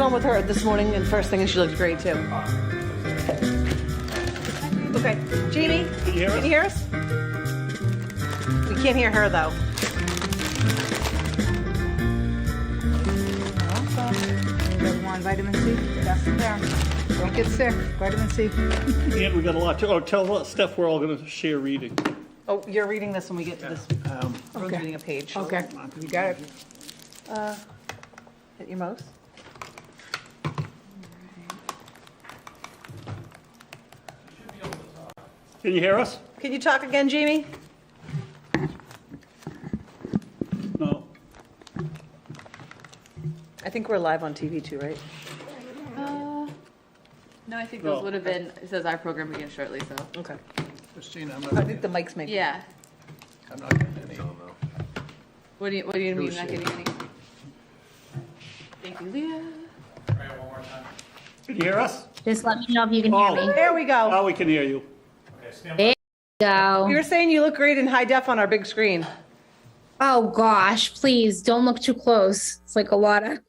one with her this morning, and first thing, and she looked great too. Okay, Jamie, Can you hear us? We can't hear her though. Everyone, vitamin C, pass it down. Don't get sick, vitamin C. And we got a lot to, oh, tell Steph we're all gonna share reading. Oh, you're reading this when we get to this. Rose's Okay. reading a page. Okay, you got it. Hit your mouse. Can you hear us? Can you talk again, Jamie? No. I think we're live on TV too, right? No, I think No. those would have been, it says our program begins shortly, so. Okay. Christina, I'm I not, think the mics may be. Yeah. I'm not getting any. What do you mean, not getting any? Thank you, Leah. Can you hear us? Just let me know if you can hear Oh. me. There we go. Now we can hear you. There you go. You were saying you look great in high def on our big screen. Oh gosh, please don't look too close. It's like a lot of.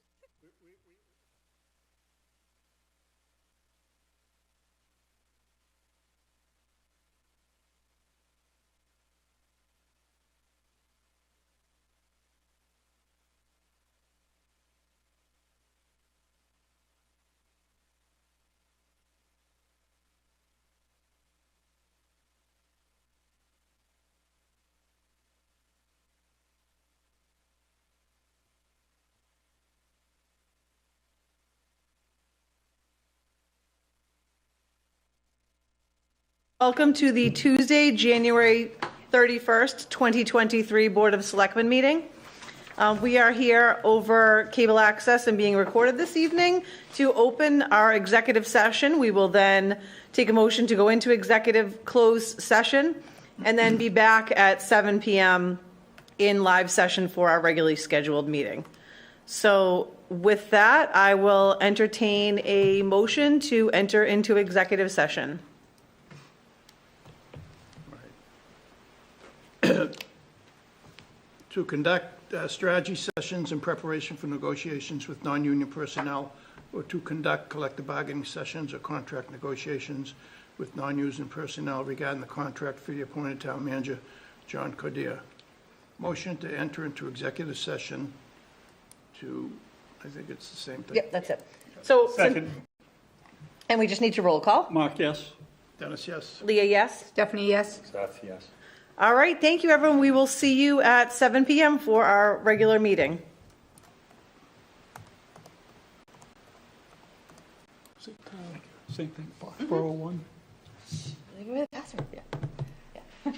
Welcome to the Tuesday, January 31st, 2023 Board of Selectmen meeting. We are here over cable access and being recorded this evening to open our executive session. We will then take a motion to go into executive closed session and then be back at 7 p.m. in live session for our regularly scheduled meeting. So with that, I will entertain a motion to enter into executive session. To conduct strategy sessions in preparation for negotiations with non-union personnel, or to conduct collective bargaining sessions or contract negotiations with non-union personnel regarding the contract for the appointed town manager, John Cordier. Motion to enter into executive session to, I think it's the same thing. Yep, that's it. So, Second. and we just need to roll call. Mark, yes? Dennis, yes? Leah, yes? Stephanie, yes? Steph, yes. All right, thank you, everyone. We will see you at 7 p.m. for our regular meeting. Same thing, Foxborough 1. Give me the password. Yeah.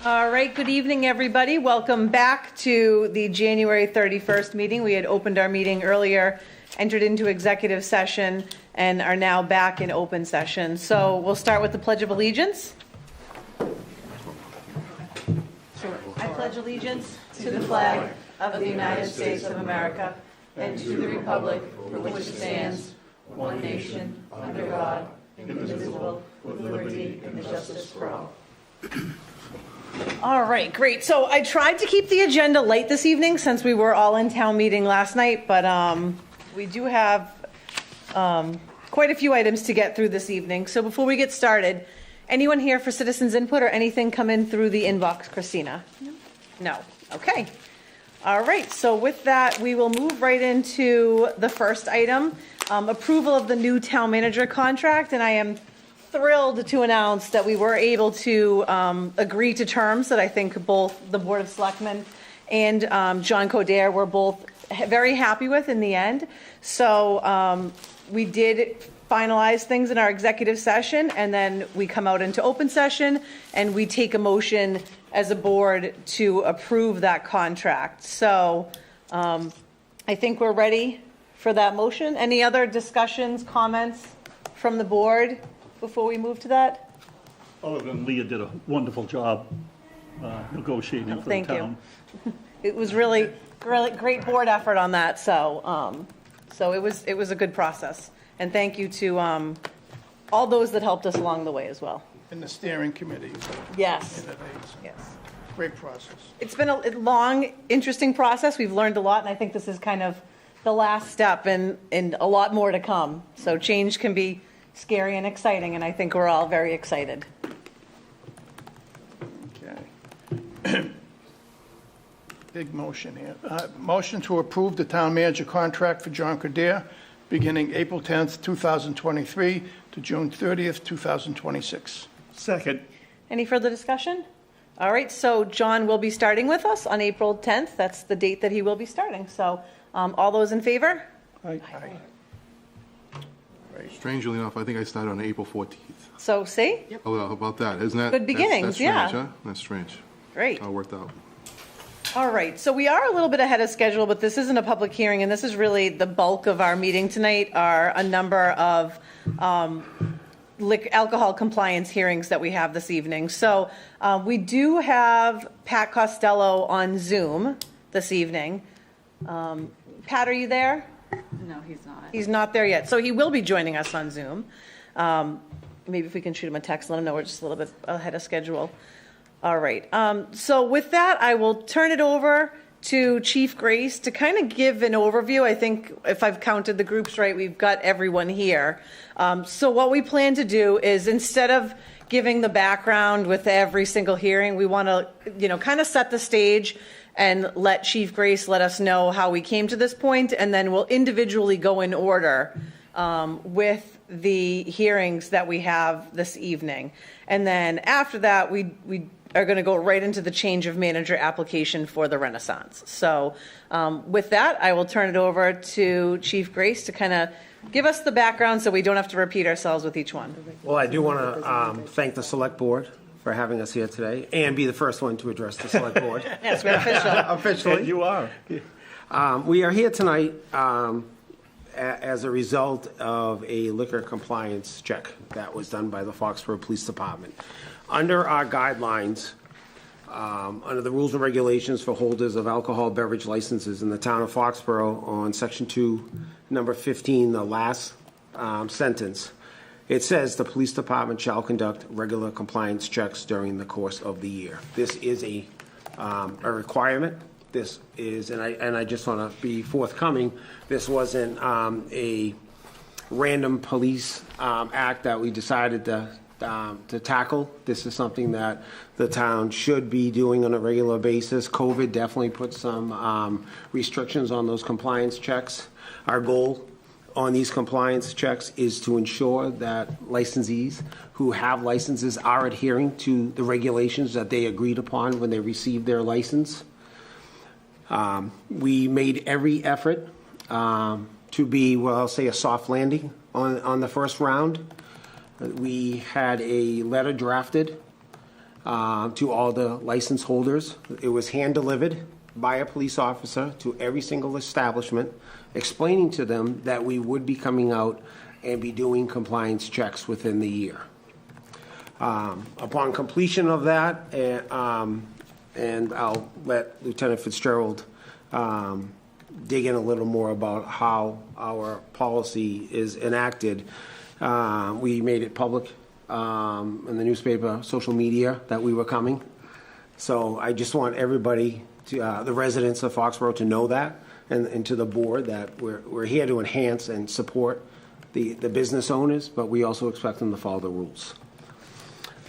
All right, good evening, everybody. Welcome back to the January 31st meeting. We had opened our meeting earlier, entered into executive session, and are now back in open session. So we'll start with the Pledge of Allegiance. I pledge allegiance to the flag of the United States of America and to the republic for which it stands, one nation, under God, indivisible, with liberty and justice for all. All right, great. So I tried to keep the agenda light this evening since we were all in town meeting last night, but we do have quite a few items to get through this evening. So before we get started, anyone here for citizens input or anything come in through the inbox, Christina? No. Okay. All right. So with that, we will move right into the first item, approval of the new town manager contract, and I am thrilled to announce that we were able to agree to terms that I think both the Board of Selectmen and John Coderre were both very happy with in the end. So we did finalize things in our executive session, and then we come out into open session and we take a motion as a board to approve that contract. So I think we're ready for that motion. Any other discussions, comments from the board before we move to that? Other than Leah did a wonderful job negotiating for the Thank you. town. It was really great board effort on that, so it was a good process. And thank you to all those that helped us along the way as well. In the steering committee. Yes. Candidates. Yes. Great process. It's been a long, interesting process. We've learned a lot, and I think this is kind of the last step and a lot more to come. So change can be scary and exciting, and I think we're all very excited. Okay. Big motion here. Motion to approve the town manager contract for John Coderre beginning April 10th, 2023 to June 30th, 2026. Second. Any further discussion? All right, so John will be starting with us on April 10th. That's the date that he will be starting. So all those in favor? Aye. Strangely enough, I think I started on April 14th. So see? Oh, well, how about that? Isn't that? Good beginnings, that's strange, yeah. huh? That's strange. Great. How it worked out. All right, so we are a little bit ahead of schedule, but this isn't a public hearing, and this is really the bulk of our meeting tonight are a number of alcohol compliance hearings that we have this evening. So we do have Pat Costello on Zoom this evening. Pat, are you there? No, he's not. He's not there yet, so he will be joining us on Zoom. Maybe if we can shoot him a text, let him know we're just a little bit ahead of schedule. All right. So with that, I will turn it over to Chief Grace to kind of give an overview. I think if I've counted the groups right, we've got everyone here. So what we plan to do is instead of giving the background with every single hearing, we want to, kind of set the stage and let Chief Grace let us know how we came to this point, and then we'll individually go in order with the hearings that we have this evening. And then after that, we are going to go right into the change of manager application for the Renaissance. So with that, I will turn it over to Chief Grace to kind of give us the background so we don't have to repeat ourselves with each one. Well, I do want to thank the Select Board for having us here today and be the first one to address the Select Board. Yes, we're official. Officially. You are. We are here tonight as a result of a liquor compliance check that was done by the Foxborough Police Department. Under our guidelines, under the rules and regulations for holders of alcohol beverage licenses in the town of Foxborough on Section 2, number 15, the last sentence, it says the police department shall conduct regular compliance checks during the course of the year. This is a requirement. This is, and I just want to be forthcoming, this wasn't a random police act that we decided to tackle. This is something that the town should be doing on a regular basis. COVID definitely put some restrictions on those compliance checks. Our goal on these compliance checks is to ensure that licensees who have licenses are adhering to the regulations that they agreed upon when they received their license. We made every effort to be, well, I'll say a soft landing on the first round. We had a letter drafted to all the license holders. It was hand-delivered by a police officer to every single establishment, explaining to them that we would be coming out and be doing compliance checks within the year. Upon completion of that, and I'll let Lieutenant Fitzgerald dig in a little more about how our policy is enacted. We made it public in the newspaper, social media, that we were coming. So I just want everybody, the residents of Foxborough, to know that, and to the board, that we're here to enhance and support the business owners, but we also expect them to follow the rules.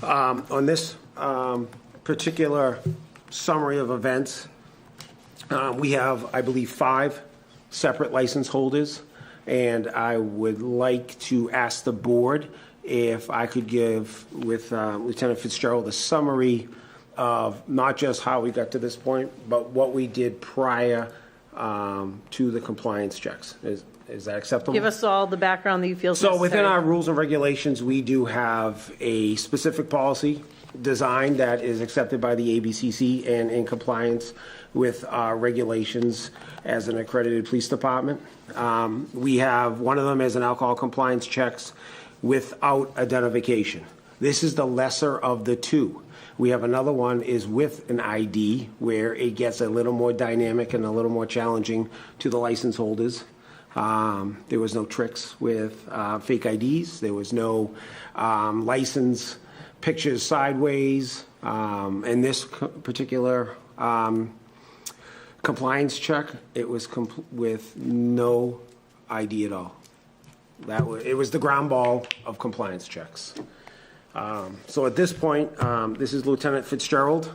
On this particular summary of events, we have, I believe, 5 separate license holders, and I would like to ask the board if I could give, with Lieutenant Fitzgerald, a summary of not just how we got to this point, but what we did prior to the compliance checks. Is that acceptable? Give us all the background that you feel necessary. So within our rules and regulations, we do have a specific policy design that is accepted by the ABCC and in compliance with our regulations as an accredited police department. We have one of them as an alcohol compliance checks without identification. This is the lesser of the two. We have another one is with an ID, where it gets a little more dynamic and a little more challenging to the license holders. There was no tricks with fake IDs. There was no license pictures sideways. And this particular compliance check, it was with no ID at all. It was the ground ball of compliance checks. So at this point, this is Lieutenant Fitzgerald.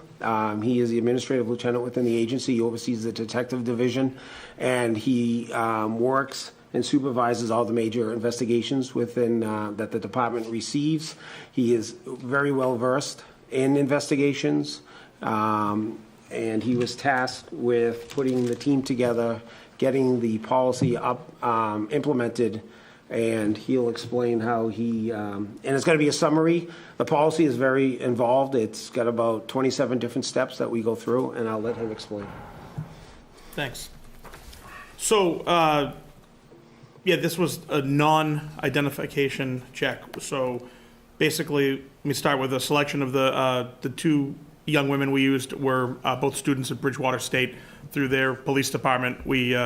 He is the administrative lieutenant within the agency. He oversees the detective division, and he works and supervises all the major investigations within that the department receives. He is very well versed in investigations, and he was tasked with putting the team together, getting the policy up, implemented. And he'll explain how he, and it's going to be a summary. The policy is very involved. It's got about 27 different steps that we go through, and I'll let him explain. Thanks. So, yeah, this was a non-identification check. So basically, let me start with a selection of the 2 young women we used were both students at Bridgewater State. Through their police department, we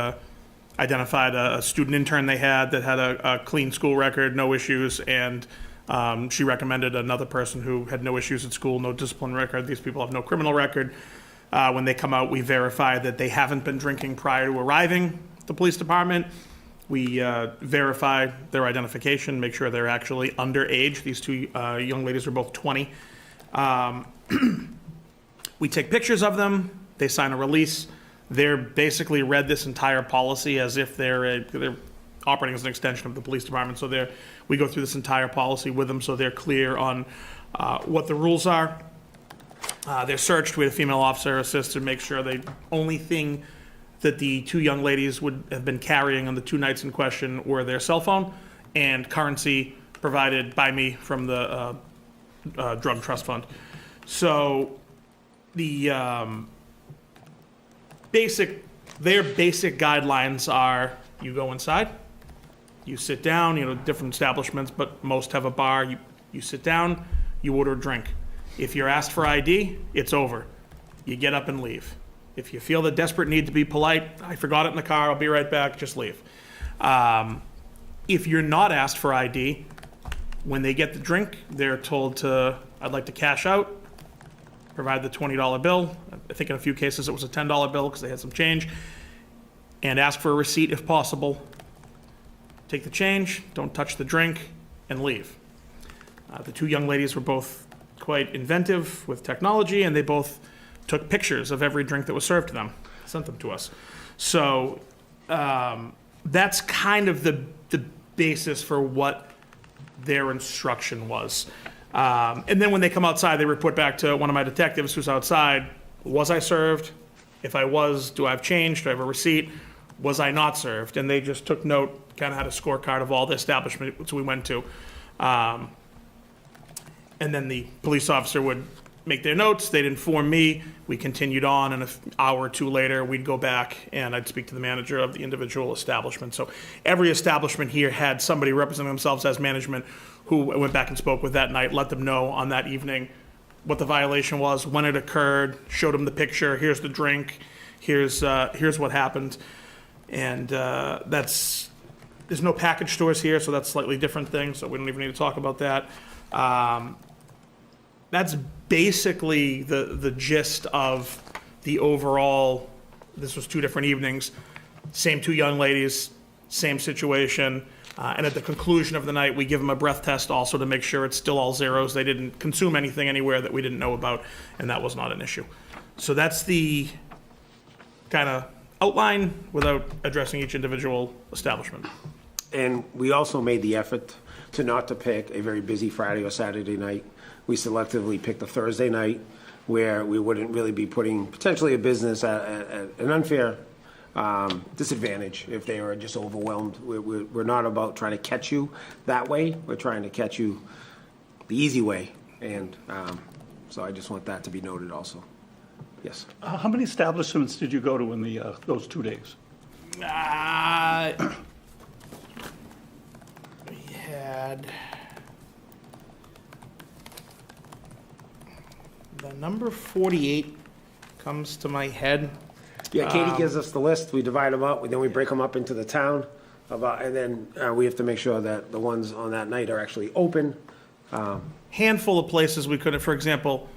identified a student intern they had that had a clean school record, no issues, and she recommended another person who had no issues at school, no discipline record. These people have no criminal record. When they come out, we verify that they haven't been drinking prior to arriving at the police department. We verify their identification, make sure they're actually underage. These 2 young ladies were both 20. We take pictures of them. They sign a release. They're basically read this entire policy as if they're operating as an extension of the police department. So we go through this entire policy with them so they're clear on what the rules are. They're searched. We had a female officer assist to make sure the only thing that the 2 young ladies would have been carrying on the 2 nights in question were their cell phone and currency provided by me from the drug trust fund. So the their basic guidelines are: you go inside, you sit down, different establishments, but most have a bar. You sit down, you order a drink. If you're asked for ID, it's over. You get up and leave. If you feel the desperate need to be polite, I forgot it in the car, I'll be right back, just leave. If you're not asked for ID, when they get the drink, they're told to, I'd like to cash out, provide the $20 bill. I think in a few cases it was a $10 bill because they had some change. And ask for a receipt if possible. Take the change, don't touch the drink, and leave. The 2 young ladies were both quite inventive with technology, and they both took pictures of every drink that was served to them, sent them to us. So that's kind of the basis for what their instruction was. And then when they come outside, they report back to one of my detectives who's outside. Was I served? If I was, do I have change? Do I have a receipt? Was I not served? And they just took note, kind of had a scorecard of all the establishments we went to. And then the police officer would make their notes, they'd inform me, we continued on, and an hour or two later, we'd go back and I'd speak to the manager of the individual establishment. So every establishment here had somebody representing themselves as management who I went back and spoke with that night, let them know on that evening what the violation was, when it occurred, showed them the picture, here's the drink, here's what happened. And there's no package stores here, so that's a slightly different thing, so we don't even need to talk about that. That's basically the gist of the overall, this was 2 different evenings, same 2 young ladies, same situation. And at the conclusion of the night, we give them a breath test also to make sure it's still all zeros. They didn't consume anything anywhere that we didn't know about, and that was not an issue. So that's the kind of outline without addressing each individual establishment. And we also made the effort not to pick a very busy Friday or Saturday night. We selectively picked a Thursday night where we wouldn't really be putting potentially a business at an unfair disadvantage if they were just overwhelmed. We're not about trying to catch you that way. We're trying to catch you the easy way. And so I just want that to be noted also. Yes. How many establishments did you go to in those 2 days? We had the number 48 comes to my head. Yeah, Katie gives us the list. We divide them up, then we break them up into the town. And then we have to make sure that the ones on that night are actually open. Handful of places we couldn't, for example,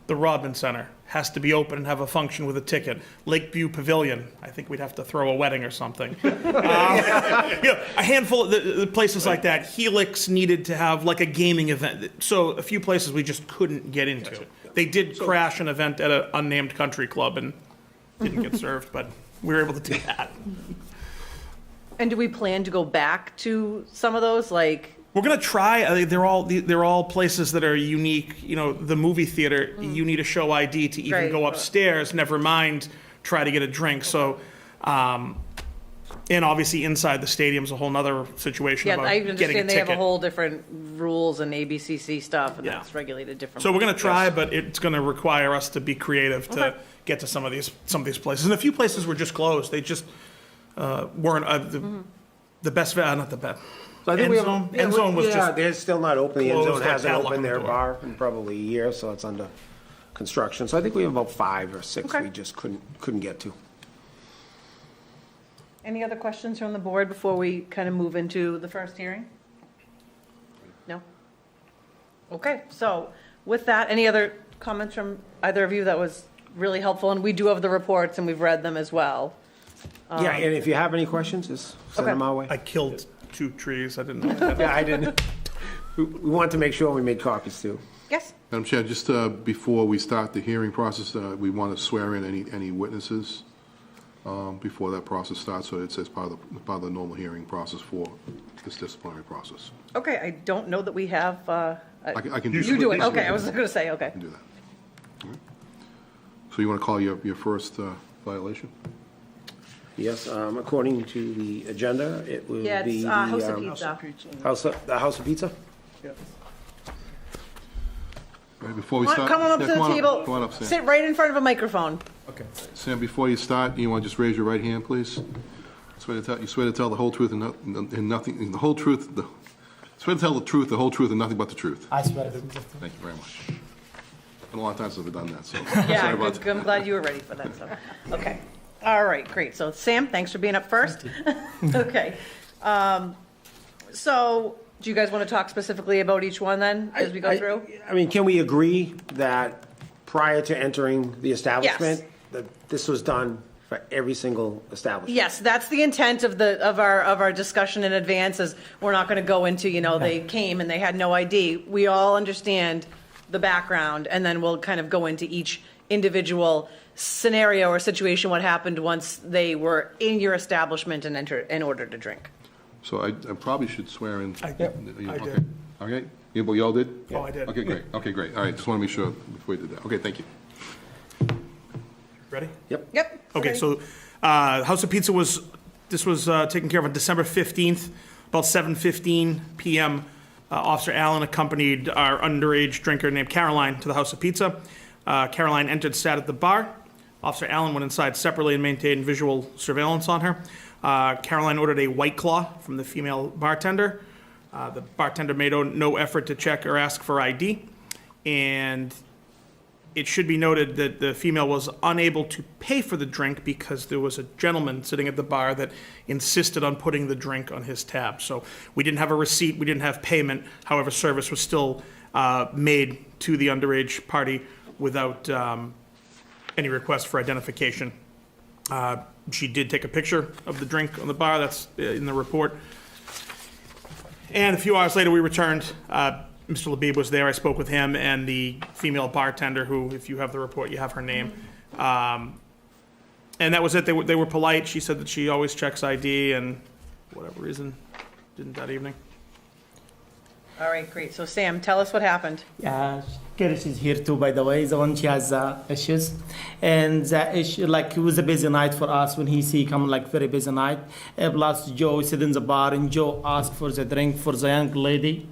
the Rodman Center has to be open and have a function with a ticket. Lakeview Pavilion, I think we'd have to throw a wedding or something. A handful of the places like that. Helix needed to have like a gaming event. So a few places we just couldn't get into. They did crash an event at an unnamed country club and didn't get served, but we were able to do that. And do we plan to go back to some of those, like? We're gonna try. They're all places that are unique. You know, the movie theater. You need a show ID to even Right. go upstairs. Never mind try to get a drink. So, and obviously inside the stadium's a whole nother situation Yeah, about I getting a understand they have a ticket. whole different rules and ABCC stuff, and Yeah. that's regulated differently. So we're gonna try, but it's gonna require us to be creative to Okay. get to some of these places. And a few places were just closed. They just weren't the best. Not the best. So I think we have. End zone was just they're still not open. The end closed, zone like hasn't padlock opened on the their door. bar in probably a year, so it's under construction. So I think we have about 5 or 6 Okay. we just couldn't get to. Any other questions from the board before we kind of move into the first hearing? No? Okay, so with that, any other comments from either of you? That was really helpful, and we do have the reports, and we've read them as well. Yeah, and if you have any questions, just send Okay. them our way. I killed 2 trees. I didn't know that. Yeah, I didn't. We wanted to make sure we made copies too. Yes? Madam Chair, just before we start the hearing process, we want to swear in any witnesses before that process starts, so it's part of the normal hearing process for this disciplinary process. Okay, I don't know that we have, I can do you do it, that. okay, I was going to say, okay. I can do that. All right. So you want to call your first violation? Yes, according to the agenda, it will Yeah, be it's the House of Pizza. House of Pizza. All right, before we Come on start. up to yeah, the Come table, on up, Sam. sit right in front of a microphone. Sam, before you start, you want to just raise your right hand, please? You swear to tell the whole truth and nothing, and the whole truth, swear to tell the truth, the whole truth, and nothing but the truth. I swear to Thank you very much. Been a long time since I've done that, so. Yeah, sorry about I'm glad you were ready for that stuff. Okay, all right, great. So Sam, thanks for being up first. Okay. So do you guys want to talk specifically about each one then, as we go through? I mean, can we agree that prior to entering the establishment, that this was done for every single establishment? Yes, that's the intent of our discussion in advance, is we're not going to go into, they came and they had no ID. We all understand the background, and then we'll kind of go into each individual scenario or situation, what happened once they were in your establishment and entered in order to drink. So I probably should swear in. I Okay. did. Okay, you all did? Oh, I did. Okay, great, all right, just want to make sure before we did that. Okay, thank you. Ready? Yep. Yep. Okay, so House of Pizza was taken care of on December 15th, about 7:15 p.m. Officer Allen accompanied our underage drinker named Caroline to the House of Pizza. Caroline entered, sat at the bar. Officer Allen went inside separately and maintained visual surveillance on her. Caroline ordered a White Claw from the female bartender. The bartender made no effort to check or ask for ID. And it should be noted that the female was unable to pay for the drink because there was a gentleman sitting at the bar that insisted on putting the drink on his tab. So we didn't have a receipt, we didn't have payment. However, service was still made to the underage party without any request for identification. She did take a picture of the drink on the bar, that's in the report. And a few hours later, we returned. Mr. Labib was there. I spoke with him and the female bartender, who, if you have the report, you have her name. And that was it. They were polite. She said that she always checks ID, and for whatever reason, didn't that evening. All right, great. So Sam, tell us what happened. Yeah, Kirish is here too, by the way, the one she has issues. And the issue, like, it was a busy night for us when he come, like, very busy night. Plus, Joe sit in the bar, and Joe asked for the drink for the young lady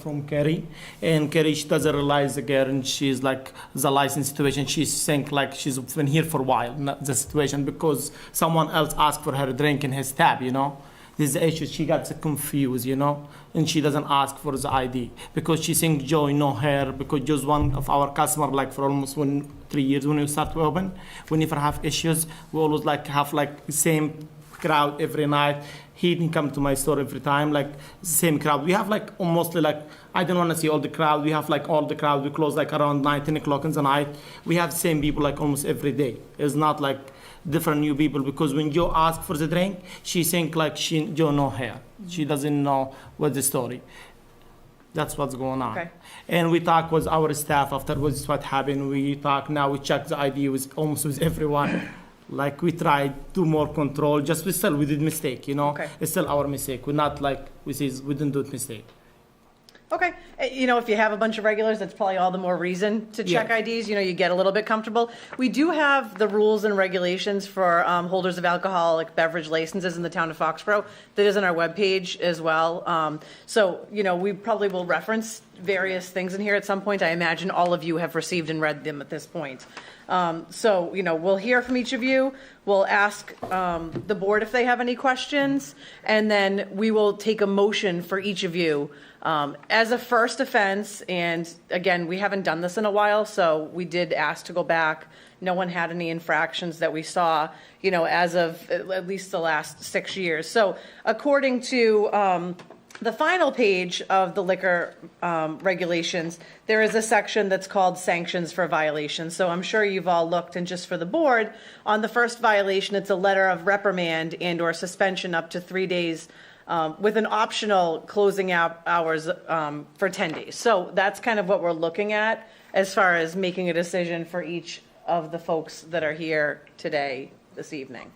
from Kerry. And Kerry, she doesn't realize the girl, and she's, like, the license situation. She's think, like, she's been here for a while, not the situation, because someone else asked for her drink in his tab, you know. This is the issue. She got confused, you know, and she doesn't ask for the ID because she thinks Joe know her, because Joe's one of our customer, like, for almost 3 years when we start to open. We never have issues. We always, like, have, like, the same crowd every night. He didn't come to my store every time, like, same crowd. We have, like, mostly, like, I don't want to see all the crowd. We have, like, all the crowd. We close, like, around 9, 10 o'clock in the night. We have same people, like, almost every day. It's not, like, different new people, because when Joe asks for the drink, she think like Joe know her. She doesn't know what the story. That's what's going on. Okay. And we talk with our staff afterwards what happened. We talk now, we check the ID with almost with everyone. Like, we try to more control, just we did mistake, you know. Okay. It's still our mistake. We're not like, we didn't do mistake. Okay. You know, if you have a bunch of regulars, that's probably all the more reason to check Yeah. IDs. You know, you get a little bit comfortable. We do have the rules and regulations for holders of alcoholic beverage licenses in the town of Foxborough. That is on our webpage as well. So, you know, we probably will reference various things in here at some point. I imagine all of you have received and read them at this point. So, you know, we'll hear from each of you. We'll ask the board if they have any questions, and then we will take a motion for each of you as a first offense. And again, we haven't done this in a while, so we did ask to go back. No one had any infractions that we saw, you know, as of at least the last 6 years. So according to the final page of the liquor regulations, there is a section that's called sanctions for violations. So I'm sure you've all looked, and just for the board, on the first violation, it's a letter of reprimand and or suspension up to 3 days with an optional closing hours for 10 days. So that's kind of what we're looking at as far as making a decision for each of the folks that are here today, this evening.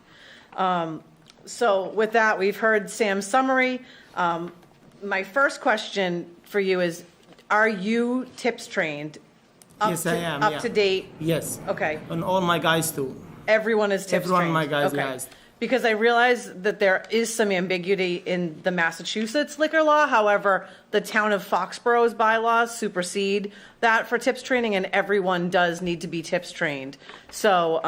So with that, we've heard Sam's summary. My first question for you is, are you tips trained? Yes, I am, Up yeah. to date? Yes. Okay. And all my guys too. Everyone is tips Everyone, trained? my guys, Okay. yes. Because I realize that there is some ambiguity in the Massachusetts liquor law. However, the town of Foxborough's bylaws supersede that for tips training, and everyone does need to be tips trained. So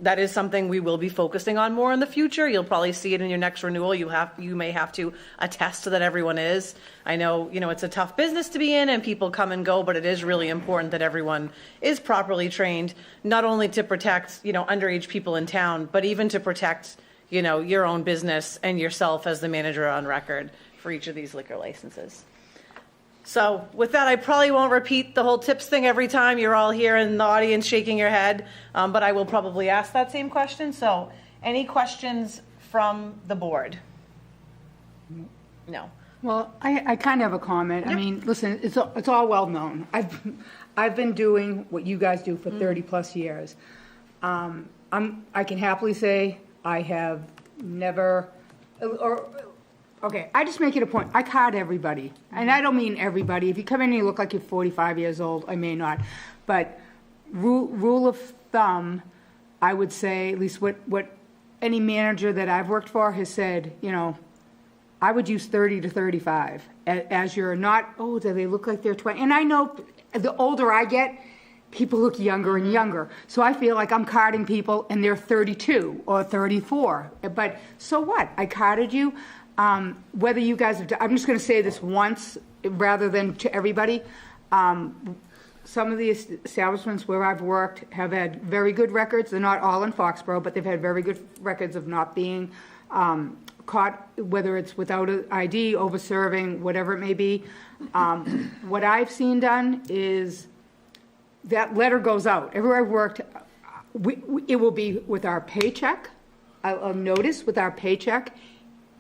that is something we will be focusing on more in the future. You'll probably see it in your next renewal. You may have to attest to that everyone is. I know, you know, it's a tough business to be in, and people come and go, but it is really important that everyone is properly trained, not only to protect, you know, underage people in town, but even to protect, you know, your own business and yourself as the manager on record for each of these liquor licenses. So with that, I probably won't repeat the whole tips thing every time you're all here in the audience shaking your head, but I will probably ask that same question. So any questions from the board? No. Well, I kind of have a comment. I mean, listen, it's all well known. I've been doing what you guys do for 30 plus years. I can happily say I have never, okay, I just make it a point. I card everybody, and I don't mean everybody. If you come in and you look like you're 45 years old, I may not, but rule of thumb, I would say, at least what any manager that I've worked for has said, you know, I would use 30 to 35 as you're not, oh, do they look like they're 20? And I know the older I get, people look younger and younger. So I feel like I'm carding people and they're 32 or 34. But so what? I carded you. Whether you guys have, I'm just going to say this once rather than to everybody. Some of the establishments where I've worked have had very good records. They're not all in Foxborough, but they've had very good records of not being caught, whether it's without an ID, over-serving, whatever it may be. What I've seen done is that letter goes out. Everywhere I've worked, it will be with our paycheck, a notice with our paycheck.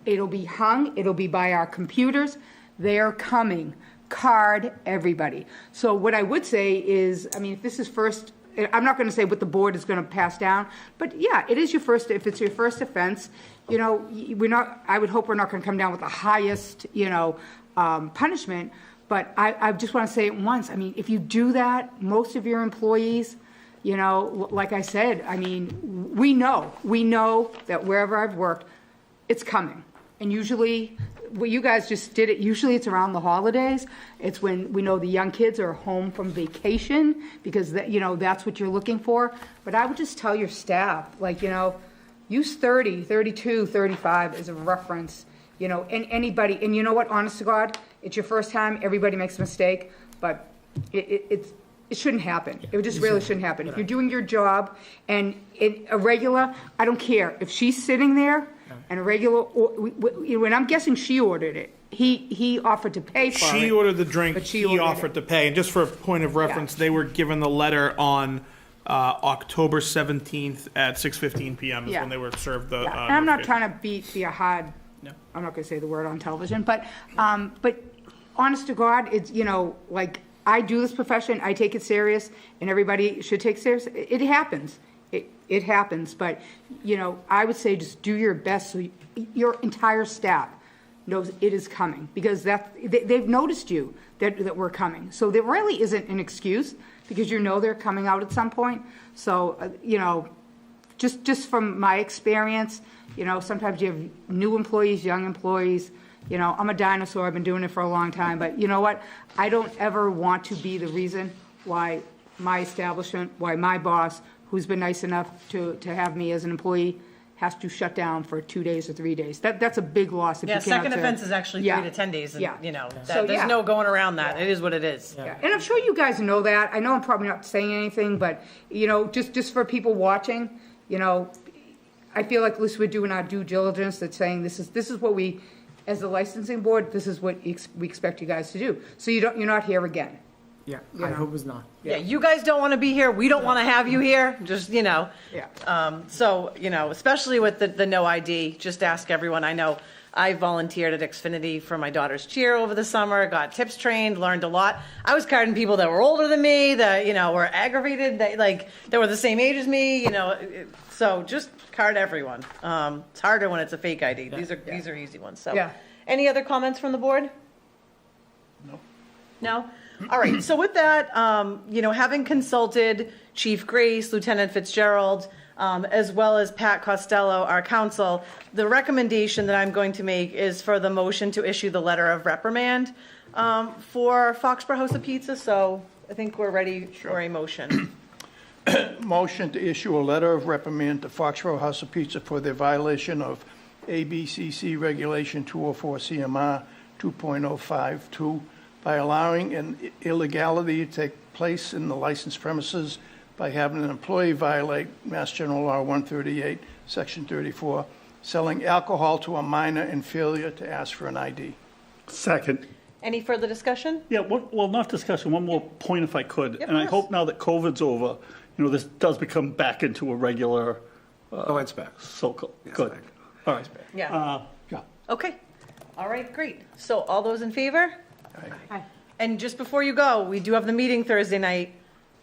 It'll be hung, it'll be by our computers. They're coming. Card everybody. So what I would say is, I mean, if this is first, I'm not going to say what the board is going to pass down, but yeah, it is your first, if it's your first offense, you know, we're not, I would hope we're not going to come down with the highest, you know, punishment, but I just want to say it once. I mean, if you do that, most of your employees, you know, like I said, I mean, we know that wherever I've worked, it's coming. And usually, well, you guys just did it. Usually it's around the holidays. It's when we know the young kids are home from vacation because, you know, that's what you're looking for. But I would just tell your staff, like, you know, use 30, 32, 35 as a reference, you know, and anybody. And you know what, honest to God, it's your first time. Everybody makes a mistake, but it shouldn't happen. It just really shouldn't happen. If you're doing your job and a regular, I don't care. If she's sitting there, and a regular, when I'm guessing she ordered it, he offered to pay for it. She ordered the drink, but she he ordered offered it. to pay. And just for a point of reference, they were given the letter on October 17th at 6:15 p.m. is Yeah. when they were served the Yeah. And I'm not notification. trying to be a hard, No. I'm not going to say the word on television, but honest to God, it's, you know, like, I do this profession, I take it serious, and everybody should take it serious. It happens. It happens, but, you know, I would say just do your best so your entire staff knows it is coming, because they've noticed you that we're coming. So there really isn't an excuse, because you know they're coming out at some point. So, you know, just from my experience, you know, sometimes you have new employees, young employees. You know, I'm a dinosaur, I've been doing it for a long time, but you know what? I don't ever want to be the reason why my establishment, why my boss, who's been nice enough to have me as an employee, has to shut down for 2 days or 3 days. That's a big loss if Yeah, you cannot second serve. offense is actually Yeah. 3 to 10 days, and, Yeah. you know, So, there's yeah. no going around that. It is what it is. Yeah. And I'm sure you guys know that. I know I'm probably not saying anything, but, you know, just for people watching, you know, I feel like at least we're doing our due diligence, that's saying this is what we, as the licensing board, this is what we expect you guys to do. So you're not here again. Yeah, I hope it's not. Yeah, you guys don't want to be here. We don't want to have you here. Just, you know. Yeah. So, you know, especially with the no ID, just ask everyone. I know I volunteered at Xfinity for my daughter's cheer over the summer, got tips trained, learned a lot. I was carding people that were older than me, that, you know, were aggravated, that were the same age as me, you know. So just card everyone. It's harder when it's a fake ID. These are easy ones. So, Yeah. Any other comments from the board? No. No? All right, so with that, you know, having consulted Chief Grace, Lieutenant Fitzgerald, as well as Pat Costello, our counsel, the recommendation that I'm going to make is for the motion to issue the letter of reprimand for Foxborough House of Pizza, so I think we're ready for a motion. Motion to issue a letter of reprimand to Foxborough House of Pizza for their violation of ABCC Regulation 204 CMR 2.052 by allowing an illegality to take place in the licensed premises by having an employee violate Mass General Law 138, Section 34, selling alcohol to a minor and failure to ask for an ID. Second. Any further discussion? Yeah, well, not discussion, one more point if I could. Yep, And I of course. hope now that COVID's over, you know, this does become back into a regular Oh, it's back. cycle. It's Good. back. All right. Yeah. Yeah. Okay. All right, great. So all those in favor? Aye. And just before you go, we do have the meeting Thursday night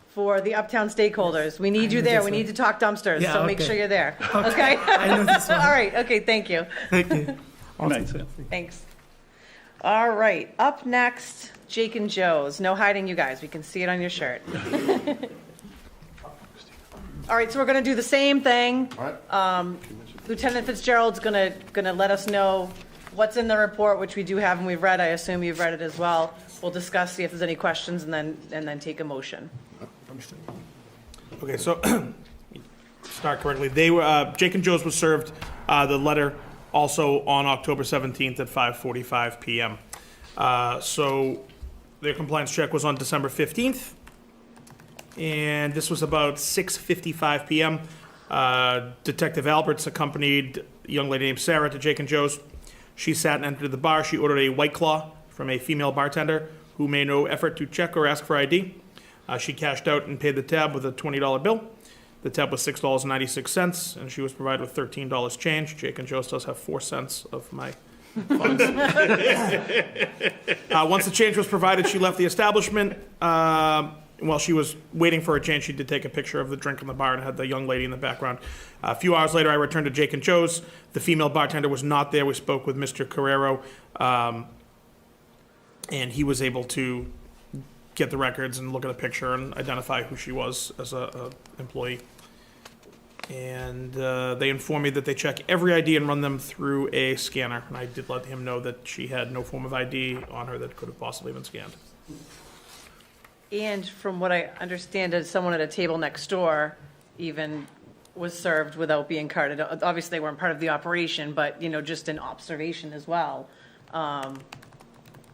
for the Uptown stakeholders. We need you there. We need to talk dumpsters, Yeah, so make okay. sure you're there. Okay? I know this one. All right, okay, thank you. Thank you. Good night, Sam. Thanks. All right, up next, Jake and Joe's. No hiding, you guys. We can see it on your shirt. All right, so we're gonna do the same thing. All right. Lieutenant Fitzgerald's gonna let us know what's in the report, which we do have and we've read. I assume you've read it as well. We'll discuss, see if there's any questions, and then take a motion. Okay, so, start correctly, they were, Jake and Joe's was served, the letter also on October 17th at 5:45 PM. So, their compliance check was on December 15th, and this was about 6:55 PM. Detective Alberts accompanied a young lady named Sarah to Jake and Joe's. She sat and entered the bar. She ordered a White Claw from a female bartender who made no effort to check or ask for ID. She cashed out and paid the tab with a $20 bill. The tab was $6.96, and she was provided with $13 change. Jake and Joe's does have 4 cents of my funds. Once the change was provided, she left the establishment. While she was waiting for her change, she did take a picture of the drink in the bar and had the young lady in the background. A few hours later, I returned to Jake and Joe's. The female bartender was not there. We spoke with Mr. Carrero, and he was able to get the records and look at a picture and identify who she was as a employee. And they informed me that they check every ID and run them through a scanner. And I did let him know that she had no form of ID on her that could have possibly been scanned. And from what I understand, someone at a table next door even was served without being carded. Obviously, they weren't part of the operation, but, just an observation as well.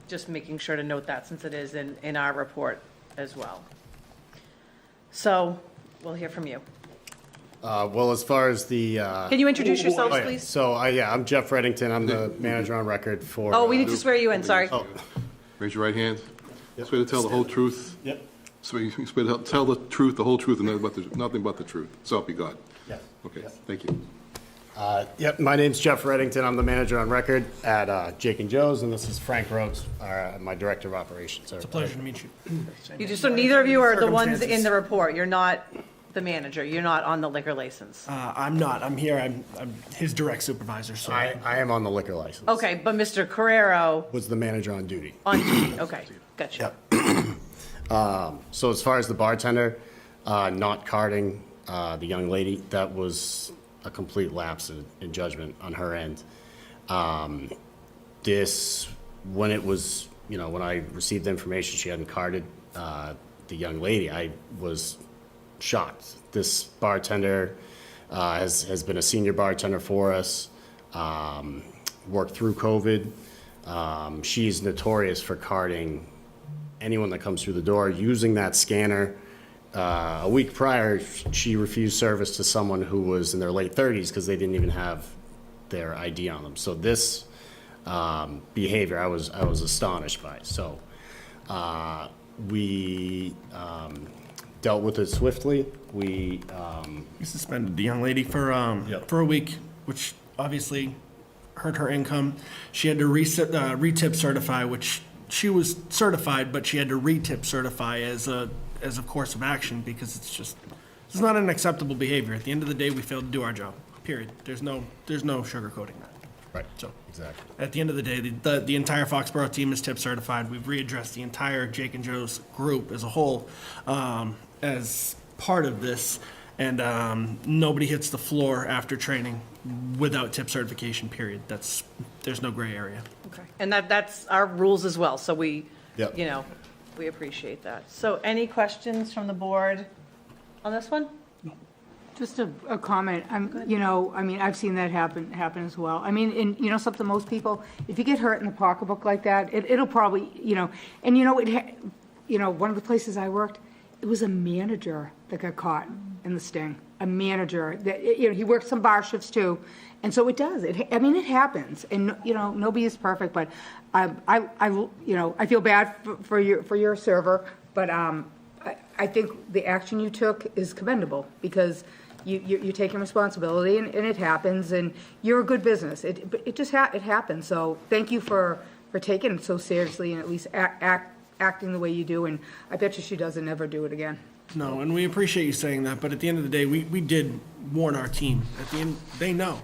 Just making sure to note that since it is in our report as well. So we'll hear from you. Well, as far as the... Can you introduce yourselves, yeah. please? So, I'm Jeff Reddington. I'm the manager on record for... Oh, we need to swear you in, sorry. Raise your right hand. Swear to tell the whole truth. Yep. Swear you swear to tell the truth, the whole truth, and nothing but the truth. So help you God. Yes. Okay, thank you. Yep, my name's Jeff Reddington. I'm the manager on record at Jake and Joe's, and this is Frank Rhodes, my director of operations. It's a Pleasure to meet you. So neither of you are the ones in the report. You're not the manager. You're not on the liquor license. I'm not. I'm here. I'm his direct supervisor. So I am on the liquor license. Okay, but Mr. Carrero Was the manager on duty. on duty. Okay, gotcha. So as far as the bartender not carding the young lady, that was a complete lapse in judgment on her end. When it was, when I received the information she hadn't carded the young lady, I was shocked. This bartender has been a senior bartender for us, worked through COVID. She's notorious for carding anyone that comes through the door using that scanner. A week prior, she refused service to someone who was in their late 30s because they didn't even have their ID on them. So this behavior, I was astonished by. So we dealt with it swiftly. We suspended the young lady for a week, which obviously hurt her income. She had to retip certify, which she was certified, but she had to retip certify as a course of action because it's not an acceptable behavior. At the end of the day, we failed to do our job. Period. There's no sugarcoating that. right. So Exactly. at the end of the day, the entire Foxborough team is tip certified. We've readdressed the entire Jake and Joe's group as a whole as part of this, and nobody hits the floor after training without tip certification. Period. There's no gray area. Okay. And that's our rules as well, so we, Yep. we appreciate that. So any questions from the board on this one? Just a comment, I've seen that happen as well. And something most people, if you get hurt in the pocketbook like that, it'll probably, one of the places I worked, it was a manager that got caught in the sting. A manager, that he worked some bar shifts too. And so it does, it happens. And, nobody is perfect, but I feel bad for your server, but I think the action you took is commendable because you're taking responsibility and it happens and you're a good business. It just happens. So thank you for taking it so seriously and at least acting the way you do. And I bet you she doesn't ever do it again. No, and we appreciate you saying that, but at the end of the day, we did warn our team. At the end, they know.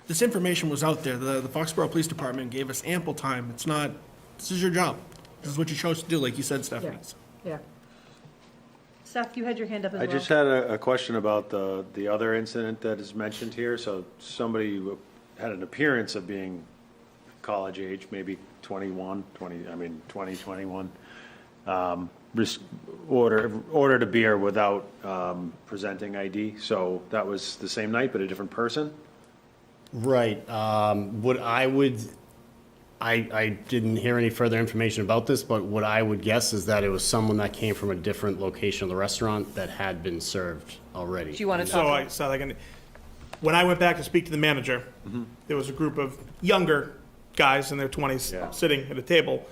This information was out there. The Foxborough Police Department gave us ample time. This is your job. This is what you chose to do, like you said, Stephanie. Yeah. Seth, you had your hand up as well. I just had a question about the other incident that is mentioned here. So somebody had an appearance of being college age, maybe 21, 21. Ordered a beer without presenting ID. So that was the same night, but a different person? Right. I didn't hear any further information about this, but what I would guess is that it was someone that came from a different location of the restaurant that had been served already. Do you want to So talk? when I went back to speak to the manager, there was a group of younger guys in their 20s Yeah. sitting at a table,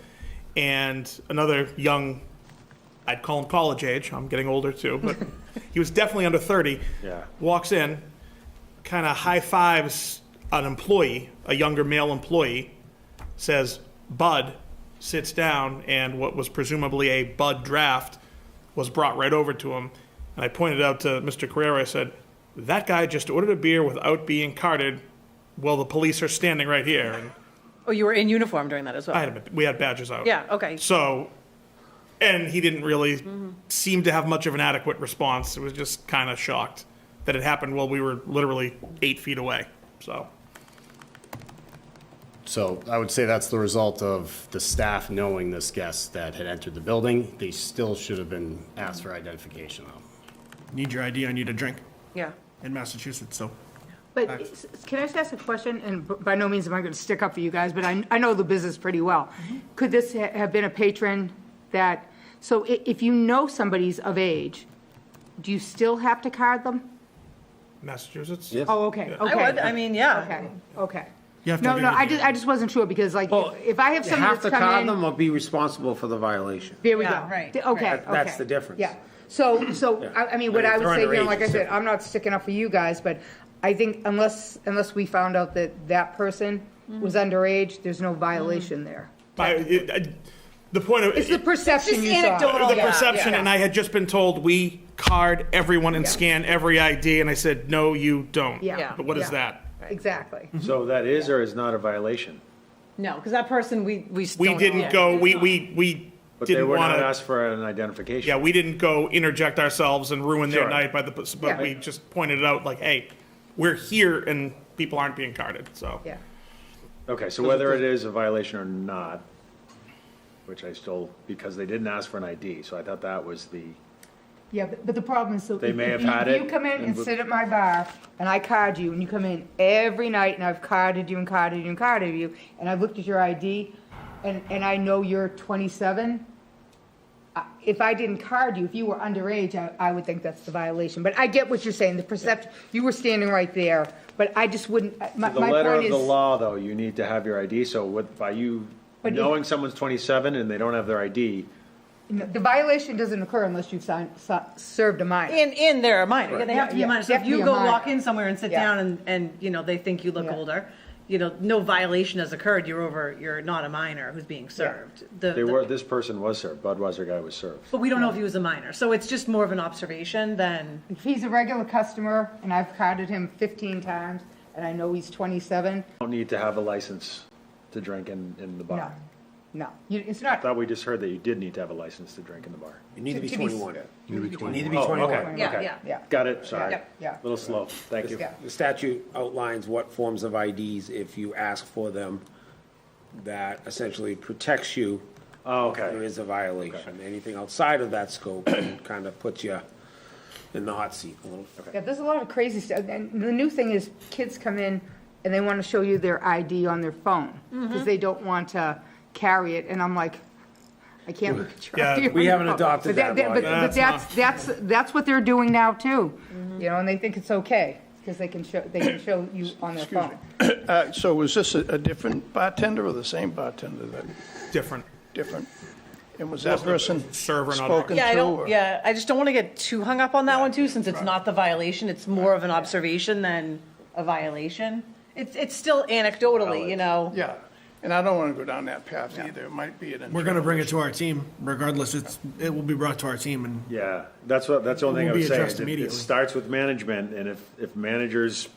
and another young, I'd call him college age, I'm getting older too, but he was definitely under 30, Yeah. walks in, kind of high fives an employee, a younger male employee, says, "Bud," sits down, and what was presumably a Bud draft was brought right over to him. And I pointed out to Mr. Carrera, I said, "That guy just ordered a beer without being carded. Well, the police are standing right here." And Oh, you were in uniform during that as well? we had badges out. Yeah, okay. So, and he didn't really seem to have much of an adequate response. It was just kind of shocked that it happened while we were literally 8 feet away. So I would say that's the result of the staff knowing this guest that had entered the building. They still should have been asked for identification, though. Need your ID, I need a drink Yeah. in Massachusetts, so. But can I just ask a question? And by no means am I going to stick up for you guys, but I know the business pretty well. Could this have been a patron that, so if you know somebody's of age, do you still have to card them? Massachusetts? Yes. Oh, okay, okay. I would, I mean, yeah. Okay, okay. You have to No, have no, your I just wasn't sure, because like, if I have You somebody have to that's card come them in. or be responsible for the violation. There we go. Yeah, right, Okay, right. okay. That's the difference. Yeah. So, I mean, what But I if would they're say here, underage, like I it's said, different. I'm not sticking up for you guys, but I think unless we found out that that person was underage, there's no violation there. The point of It's the perception It's you just saw. anecdotal. the Yeah, perception, yeah. and I had just been told we card everyone and scan every ID, and I said, "No, you don't." Yeah. But what is Yeah. that? Exactly. So that is or is not a violation? No, because that person, we We don't- didn't yeah. go. We But they didn't were want not to. asked for an identification? Yeah, we didn't go interject ourselves and ruin their Sure. night but Yeah. we just pointed it out like, hey, we're here and people aren't being carded. So Yeah. Okay, so whether it is a violation or not, which I still, because they didn't ask for an ID, so I thought that was the, Yeah, but the problem is, so They may if have had you it come in and and sit at my bar, and I card you, and you come in every night, and I've carded you and carded you and carded you, and I've looked at your ID, and I know you're 27, if I didn't card you, if you were underage, I would think that's the violation. But I get what you're saying, the perception, you were standing right there, but I just wouldn't, my the letter point of the is, law, though, you need to have your ID, so what, by you But if- knowing someone's 27 and they don't have their ID, the violation doesn't occur unless you've served a minor. In they're a minor, yeah, they have to be a Yeah, minor. So they if have to you be a go minor. walk in somewhere and sit Yeah. down and, you know, they think you look Yeah. older, you know, no violation has occurred, you're not a minor who's being served. this person was served, Budweiser guy was served. But we don't know if he was a minor, so it's just more of an observation than, If he's a regular customer, and I've carded him 15 times, and I know he's 27, Don't need to have a license to drink in the no, bar. no. It's I not, thought we just heard that you did need to have a license to drink in the bar. You need to be To be 21. You need to be 21. You need to be Oh, 21. okay, yeah, okay. yeah. yeah, Got it, sorry. Yep. yeah. A little slow, thank you. Yeah. The statute outlines what forms of IDs, if you ask for them, that essentially protects you. Oh, There okay. is a violation. Anything outside of that scope kind of puts you in the hot seat a little. Yeah, there's a lot of crazy stuff, and the new thing is, kids come in and they want to show you their ID on their phone, because they don't want to carry it, and I'm like, I can't look at your Yeah, ID. on we your haven't phone. adopted But that law But yet. that's what they're doing now too, you know, and they think it's okay, because they can show you on their phone. So was this a different bartender or the same bartender that, different. different? And was that person server, not spoken Yeah, to? or- yeah, I just don't want to get too hung up on that one too, since it's not the violation, it's more of an observation than a violation. It's still anecdotally, you know. Yeah, and I don't want to go down that path either. It might be an. We're gonna bring it to our team, regardless, it will be brought to our team, and Yeah, that's the only thing I Will would be say. addressed is It immediately. starts with management, and if managers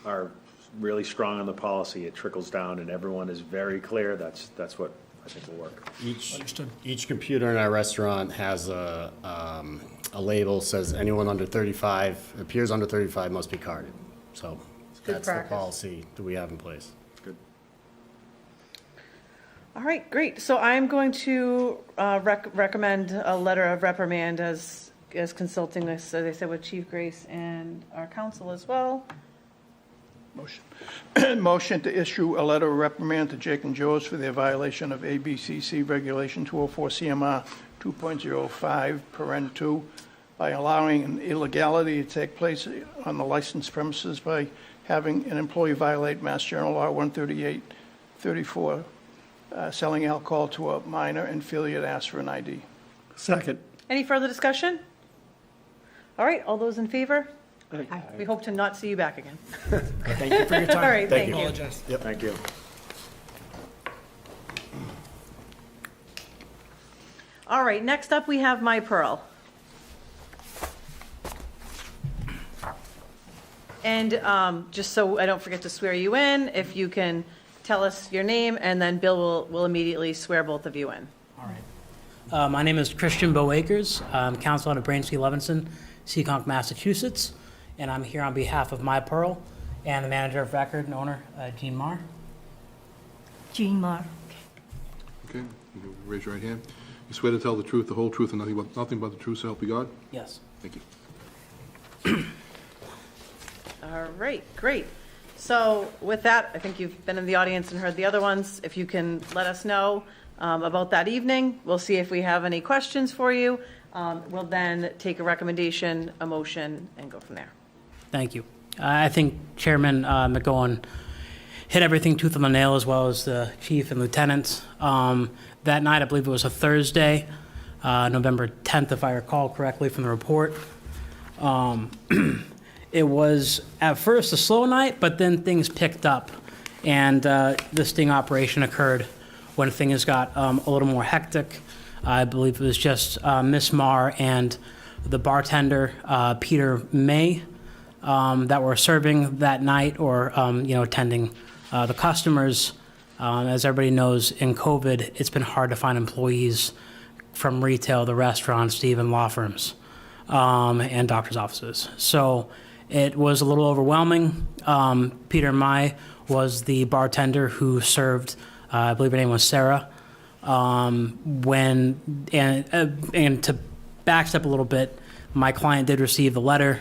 are really strong on the policy, it trickles down, and everyone is very clear, that's what I think will work. Each computer in our restaurant has a label, says anyone under 35, appears under 35 must be carded. So that's the practice. policy that we have in place. All right, great. So I'm going to recommend a letter of reprimand as consulting this, as I said, with Chief Grace and our counsel as well. Motion to issue a letter of reprimand to Jake and Joe's for their violation of ABCC Regulation 204 CMR 2.05, paren 2, by allowing an illegality to take place on the licensed premises by having an employee violate Mass General Law 138-34, selling alcohol to a minor and failure to ask for an ID. Second. Any further discussion? All right, all those in favor? Aye. We hope to not see you back again. Thank you for your time. All right, thank you. Apologize. Thank you. All right, next up, we have My Pearl. And just so I don't forget to swear you in, if you can tell us your name, and then Bill will immediately swear both of you in. All right. My name is Christian Boakers. I'm counsel out of Braintree Levinson, Seekonk, Massachusetts, and I'm here on behalf of My Pearl and the manager of record and owner, Jean Marr. Jean Marr. Okay, you raise your right hand. You swear to tell the truth, the whole truth, and nothing but the truth, so help you God? Yes. Thank you. All right, great. So with that, I think you've been in the audience and heard the other ones. If you can let us know about that evening, we'll see if we have any questions for you. We'll then take a recommendation, a motion, and go from there. Thank you. I think Chairman McGowan hit everything tooth on the nail, as well as the chief and lieutenants. That night, I believe it was a Thursday, November 10th, if I recall correctly from the report. It was at first a slow night, but then things picked up, and the sting operation occurred when things got a little more hectic. I believe it was just Miss Marr and the bartender, Peter May, that were serving that night or attending the customers. As everybody knows, in COVID, it's been hard to find employees from retail, the restaurants, to even law firms and doctors' offices. So it was a little overwhelming. Peter May was the bartender who served, I believe her name was Sarah. And to backstep a little bit, my client did receive the letter.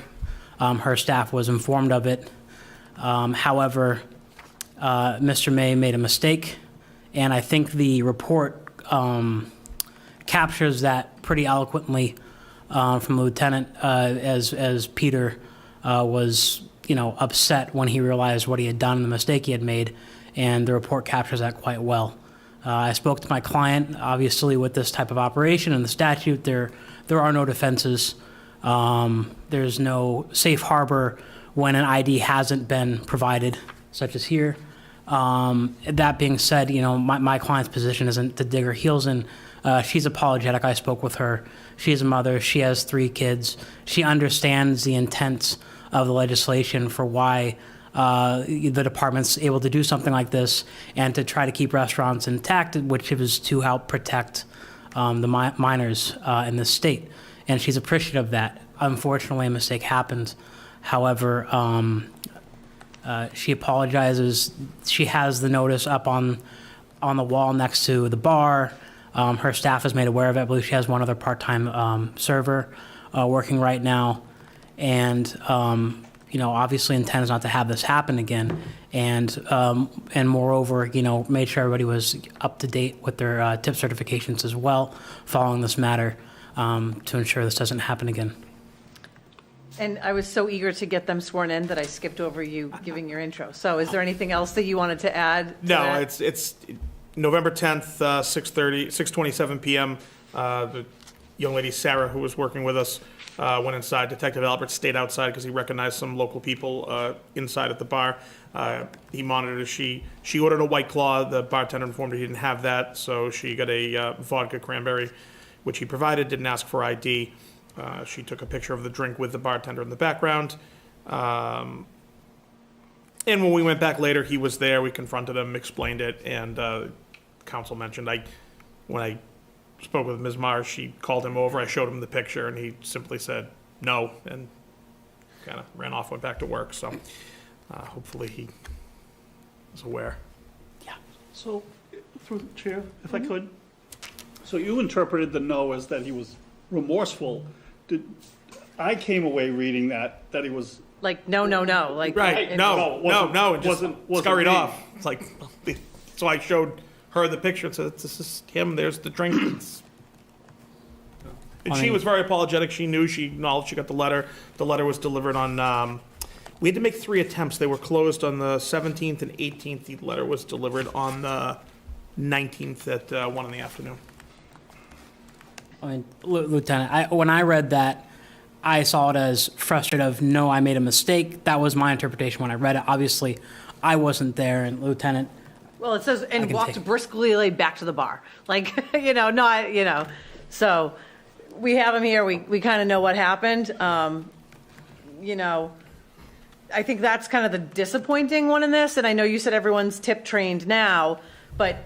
Her staff was informed of it. However, Mr. May made a mistake, and I think the report captures that pretty eloquently from the lieutenant, as Peter was, upset when he realized what he had done and the mistake he had made, and the report captures that quite well. I spoke to my client. Obviously, with this type of operation and the statute, there are no defenses. There's no safe harbor when an ID hasn't been provided, such as here. That being said, my client's position isn't to dig her heels in. She's apologetic. I spoke with her. She's a mother. She has 3 kids. She understands the intent of the legislation for why the department's able to do something like this and to try to keep restaurants intact, which is to help protect the minors in the state. And she's appreciative of that. Unfortunately, a mistake happened. However, she apologizes. She has the notice up on the wall next to the bar. Her staff is made aware of it. I believe she has one other part-time server working right now. And obviously intends not to have this happen again. And moreover, made sure everybody was up to date with their tip certifications as well, following this matter, to ensure this doesn't happen again. And I was so eager to get them sworn in that I skipped over you giving your intro. So is there anything else that you wanted to add to No, that? it's November 10th, 6:27 p.m. The young lady, Sarah, who was working with us, went inside. Detective Albert stayed outside because he recognized some local people inside at the bar. He monitored her. She ordered a White Claw. The bartender informed her he didn't have that, so she got a vodka cranberry, which he provided, didn't ask for ID. She took a picture of the drink with the bartender in the background. And when we went back later, he was there. We confronted him, explained it, and counsel mentioned, when I spoke with Ms. Marr, she called him over. I showed him the picture, and he simply said no, and kind of ran off, went back to work. So hopefully he is aware. So through the chair, if I could? So you interpreted the no as that he was remorseful. I came away reading that he was, Like, no, like. Right, it- no, it just wasn't scurried me. off. It's like, so I showed her the picture and said, this is him, there's the drink. And she was very apologetic. She knew, she acknowledged she got the letter. The letter was delivered on, we had to make 3 attempts. They were closed on the 17th and 18th. The letter was delivered on the 19th at 1 in the afternoon. I mean, Lieutenant, when I read that, I saw it as frustrated of, no, I made a mistake. That was my interpretation when I read it. Obviously, I wasn't there, and Lieutenant, Well, it says, and can walked take- briskly back to the bar. Like, so we have him here. We kind of know what happened. I think that's kind of the disappointing one in this. And I know you said everyone's tip trained now, but,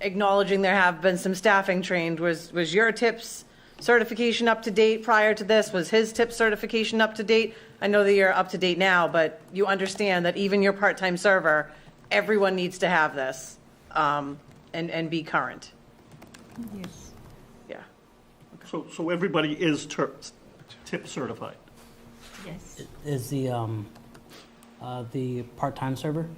acknowledging there have been some staffing trained, was your tips certification up to date prior to this? Was his tip certification up to date? I know that you're up to date now, but you understand that even your part-time server, everyone needs to have this, and be current. Yes. Yeah. so everybody is tip certified. Yes. is the part-time server?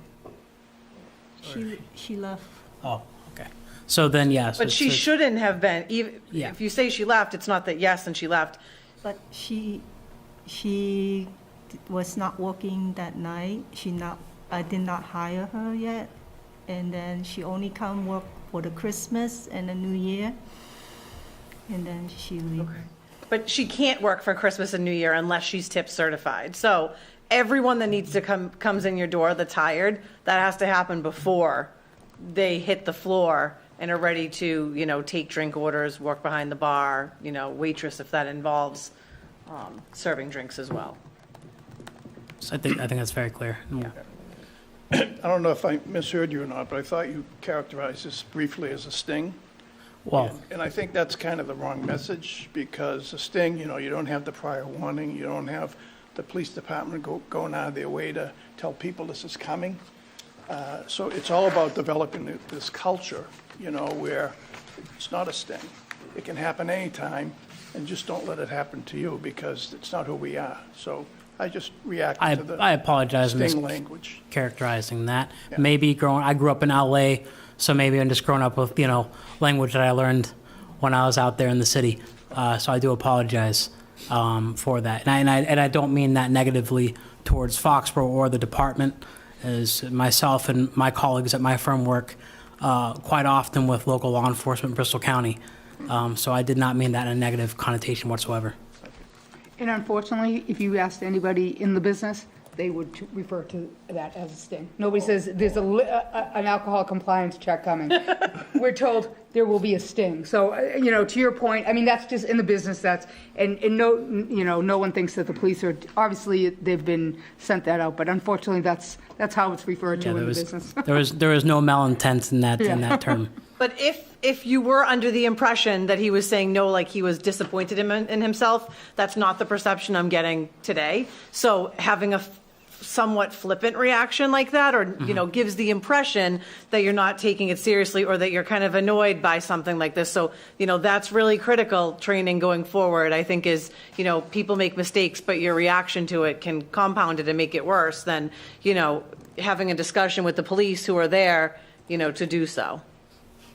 She left. Oh, okay. So then, yes. But she shouldn't have been, even, Yeah. if you say she left, it's not that yes, and she left. But she was not working that night. I did not hire her yet. And then she only come work for the Christmas and the New Year. And then she leave. But she can't work for Christmas and New Year unless she's tip certified. So everyone that needs to comes in your door that's hired, that has to happen before they hit the floor and are ready to, take drink orders, work behind the bar, waitress if that involves serving drinks as well. So I think that's very clear. I don't know if I misheard you or not, but I thought you characterized this briefly as a sting. Well, And I think that's kind of the wrong message, because a sting, you don't have the prior warning, you don't have the police department going out of their way to tell people this is coming. So it's all about developing this culture, where it's not a sting. It can happen anytime, and just don't let it happen to you, because it's not who we are. So I just reacted to the I apologize for sting language. characterizing that. Yeah. Maybe I grew up in LA, so maybe I'm just growing up with, language that I learned when I was out there in the city. So I do apologize for that. And I don't mean that negatively towards Foxborough or the department, as myself and my colleagues at my firm work quite often with local law enforcement in Bristol County. So I did not mean that in a negative connotation whatsoever. And unfortunately, if you asked anybody in the business, they would refer to that as a sting. Nobody says there's an alcohol compliance check coming. We're told there will be a sting. So, to your point, I mean, that's just in the business, and no one thinks that the police are, obviously, they've been sent that out, but unfortunately, that's how it's referred to in the business. there was no malintent in that term. But if you were under the impression that he was saying no, like he was disappointed in himself, that's not the perception I'm getting today. So having a somewhat flippant reaction like that, or, gives the impression that you're not taking it seriously, or that you're kind of annoyed by something like this. So, that's really critical training going forward, I think, is, people make mistakes, but your reaction to it can compound it and make it worse than, having a discussion with the police who are there, to do so.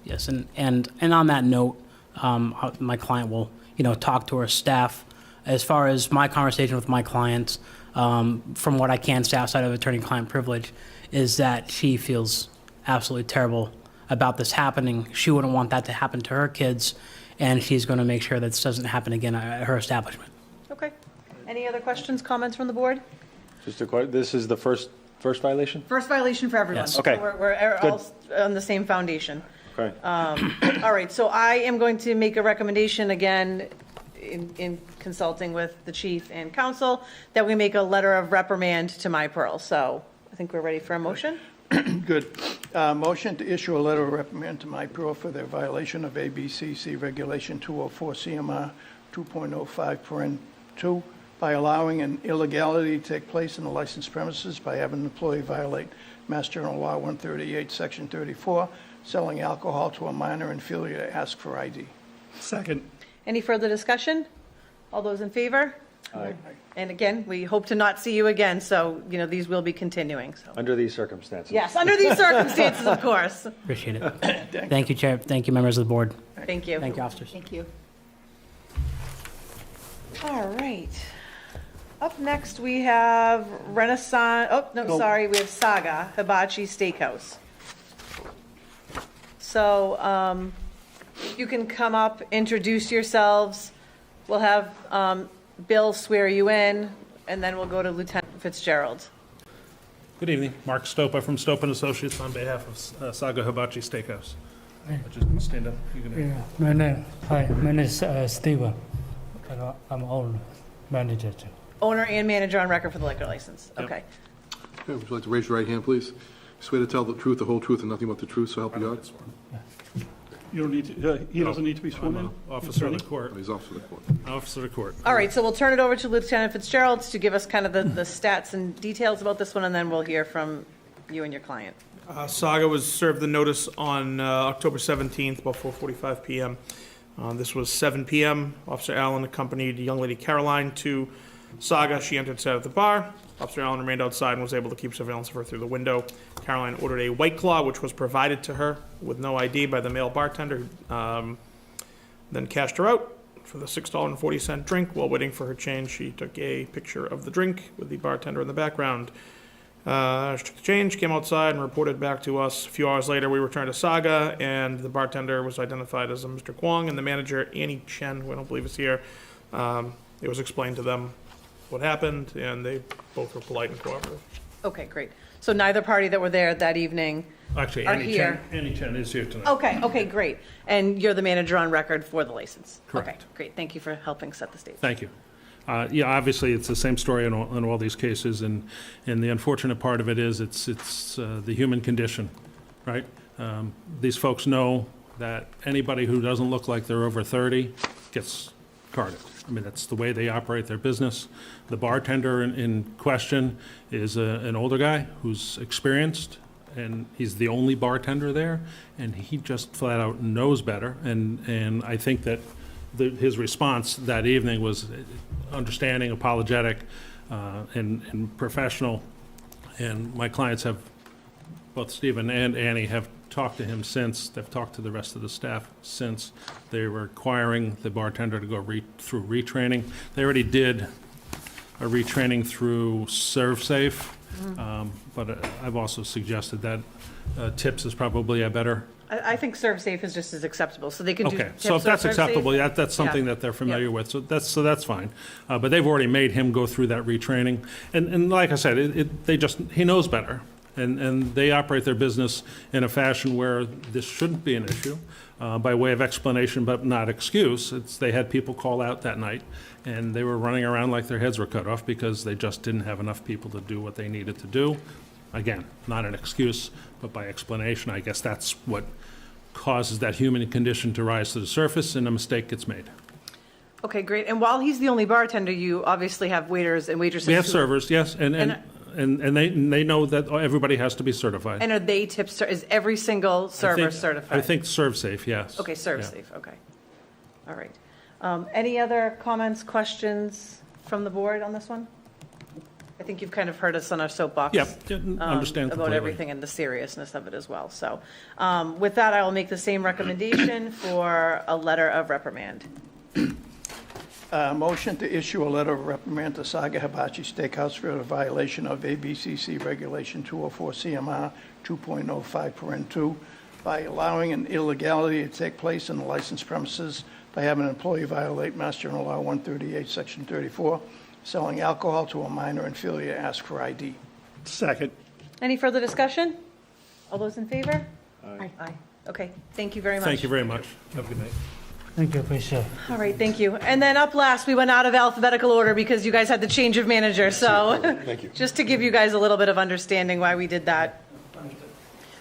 Yes, and on that note, my client will, talk to her staff. As far as my conversation with my clients, from what I can say outside of attorney-client privilege, is that she feels absolutely terrible about this happening. She wouldn't want that to happen to her kids, and she's going to make sure that this doesn't happen again at her establishment. Okay. Any other questions, comments from the board? Just a question, this is the first violation? First violation for everyone. Yes. Okay. So we're all on the same foundation. Okay. All right, so I am going to make a recommendation again, in consulting with the chief and council, that we make a letter of reprimand to My Pearl. So I think we're ready for a motion. Good. Motion to issue a letter of reprimand to My Pearl for their violation of ABCC Regulation 204 CMR 2.05(2) by allowing an illegality to take place in the licensed premises by having an employee violate Mass General Law 138, Section 34, selling alcohol to a minor and failure to ask for ID. Second. Any further discussion? All those in favor? Aye. And again, we hope to not see you again, so, these will be continuing, so. Under these circumstances. Yes, under these circumstances, of course. Appreciate it. Thank you, Chair. Thank you, members of the board. Thank you. Thank you, officers. Thank you. All right. Up next, we have Renaissance, we have Saga Hibachi Steakhouse. So, you can come up, introduce yourselves. We'll have Bill swear you in, and then we'll go to Lieutenant Fitzgerald. Good evening. Mark Stopa from Stopa & Associates on behalf of Saga Hibachi Steakhouse. Just stand up. You can- My name is Steven. I'm owner, manager too. Owner and manager on record for the liquor license. Okay. Okay, would you like to raise your right hand, please? Swear to tell the truth, the whole truth, and nothing but the truth, so help you God? You don't need to, he doesn't need to be sworn I'm in? an officer of the court. Oh, he's officer of the court. Officer of the court. All right, so we'll turn it over to Lieutenant Fitzgerald to give us kind of the stats and details about this one, and then we'll hear from you and your client. Saga was served the notice on October 17th, about 4:45 p.m. This was 7 p.m. Officer Allen accompanied young lady Caroline to Saga. She entered, sat at the bar. Officer Allen remained outside and was able to keep surveillance of her through the window. Caroline ordered a White Claw, which was provided to her with no ID by the male bartender, then cashed her out for the $6.40 drink. While waiting for her change, she took a picture of the drink with the bartender in the background. She took the change, came outside, and reported back to us. A few hours later, we returned to Saga, and the bartender was identified as a Mr. Kwong, and the manager, Annie Chen, who I don't believe is here. It was explained to them what happened, and they both were polite and cooperative. Okay, great. So neither party that were there that evening Actually, are Annie here. Chen is here tonight. Okay, great. And you're the manager on record for the license? Correct. Okay, great. Thank you for helping set the stage. Thank you. Yeah, obviously, it's the same story in all these cases, and the unfortunate part of it is it's the human condition, right? These folks know that anybody who doesn't look like they're over 30 gets carded. I mean, that's the way they operate their business. The bartender in question is an older guy who's experienced, and he's the only bartender there, and he just flat out knows better. And I think that his response that evening was understanding, apologetic, and professional. And my clients have, both Stephen and Annie, have talked to him since. They've talked to the rest of the staff since. They were requiring the bartender to go through retraining. They already did a retraining through ServeSafe, but I've also suggested that tips is probably a better. I think ServeSafe is just as acceptable, so they can do Okay, tips so if that's or ServeSafe. acceptable, that's something Yeah. that they're familiar with, so that's fine. But they've already made him go through that retraining, and like I said, he knows better, and they operate their business in a fashion where this shouldn't be an issue, by way of explanation but not excuse. They had people call out that night, and they were running around like their heads were cut off because they just didn't have enough people to do what they needed to do. Again, not an excuse, but by explanation. I guess that's what causes that human condition to rise to the surface, and a mistake gets made. Okay, great. And while he's the only bartender, you obviously have waiters and waitresses. We have who- servers, yes, and they know that everybody has to be certified. And are they tips, is every single server certified? I think ServeSafe, yes. Okay, Yeah. ServeSafe, okay. All right. Any other comments, questions from the board on this one? I think you've kind of heard us on our soapbox. Yep, understand About completely. everything and the seriousness of it as well. So with that, I will make the same recommendation for a letter of reprimand. Motion to issue a letter of reprimand to Saga Hibachi Steakhouse for a violation of ABCC Regulation 204 CMR 2.05(2) by allowing an illegality to take place in the licensed premises by having an employee violate Mass General Law 138, Section 34, selling alcohol to a minor and failure to ask for ID. Second. Any further discussion? All those in favor? Aye. Aye. Okay, thank you very much. Thank you very much. Have a good night. Thank you, appreciate it. All right, thank you. And then up last, we went out of alphabetical order because you guys had the change of manager, so Thank you. just to give you guys a little bit of understanding why we did that.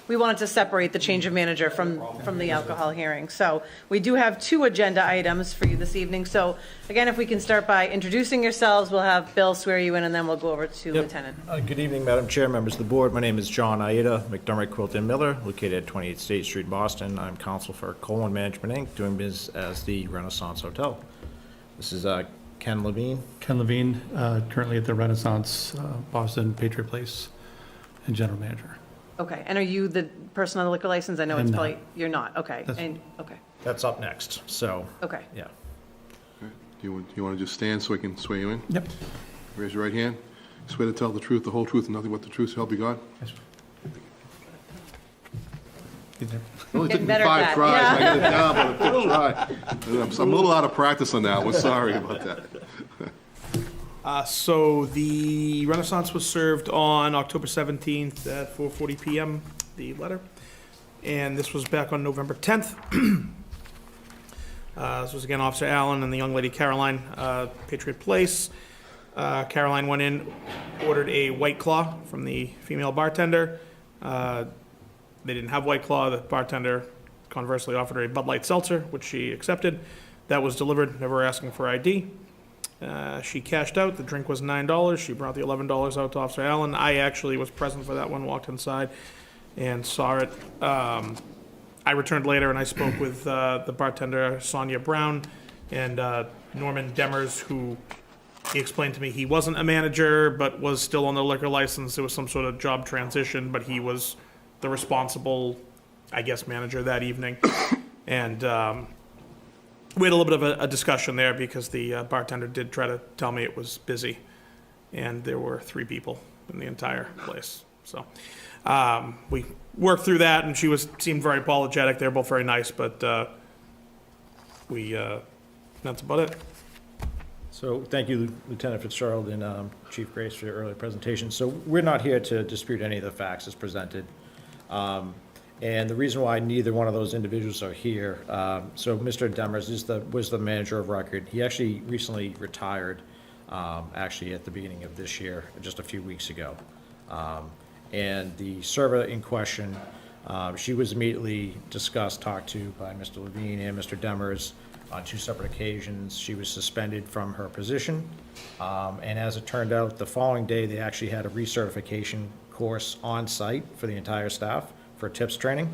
we wanted to separate the change of manager from the alcohol hearing. So we do have 2 agenda items for you this evening. So again, if we can start by introducing yourselves, we'll have Bill swear you in, and then we'll go over to Lieutenant. Good evening, Madam Chair, members of the board. My name is John Aida McDermott Quilton Miller, located at 28 State Street, Boston. I'm counsel for Colon Management, Inc., doing business as the Renaissance Hotel. This is Ken Levine. Ken Levine, currently at the Renaissance Boston Patriot Place and general manager. Okay, and are you the person on the liquor license? I know it's I'm not. probably, you're not, okay. That's- And, okay, That's up next, so, okay. yeah. Do you want to just stand so I can swear you in? Yep. Raise your right hand. Swear to tell the truth, the whole truth, and nothing but the truth, so help you God? Yes. It only took Getting me better at 5 that, tries. yeah. I got it down, but a fifth try. I'm a little out of practice on that one. Sorry about that. So the Renaissance was served on October 17th at 4:40 PM, the letter. And this was back on November 10th. This was again Officer Allen and the young lady Caroline, Patriot Place. Caroline went in, ordered a White Claw from the female bartender. They didn't have White Claw. The bartender conversely offered her a Bud Light Seltzer, which she accepted. That was delivered, never asking for ID. She cashed out. The drink was $9. She brought the $11 out to Officer Allen. I actually was present for that one, walked inside and saw it. I returned later and I spoke with the bartender, Sonia Brown, and Norman Demers, who he explained to me he wasn't a manager but was still on the liquor license. There was some sort of job transition, but he was the responsible, I guess, manager that evening. And we had a little bit of a discussion there because the bartender did try to tell me it was busy, and there were 3 people in the entire place. So we worked through that, and she seemed very apologetic. They were both very nice, but that's about it. So thank you, Lieutenant Fitzgerald and Chief Grace, for your earlier presentation. So we're not here to dispute any of the facts as presented. And the reason why neither one of those individuals are here, so Mr. Demers was the manager of record. He actually recently retired, actually at the beginning of this year, just a few weeks ago. And the server in question, she was immediately talked to by Mr. Levine and Mr. Demers on 2 separate occasions. She was suspended from her position. And as it turned out, the following day, they actually had a recertification course on site for the entire staff for tips training.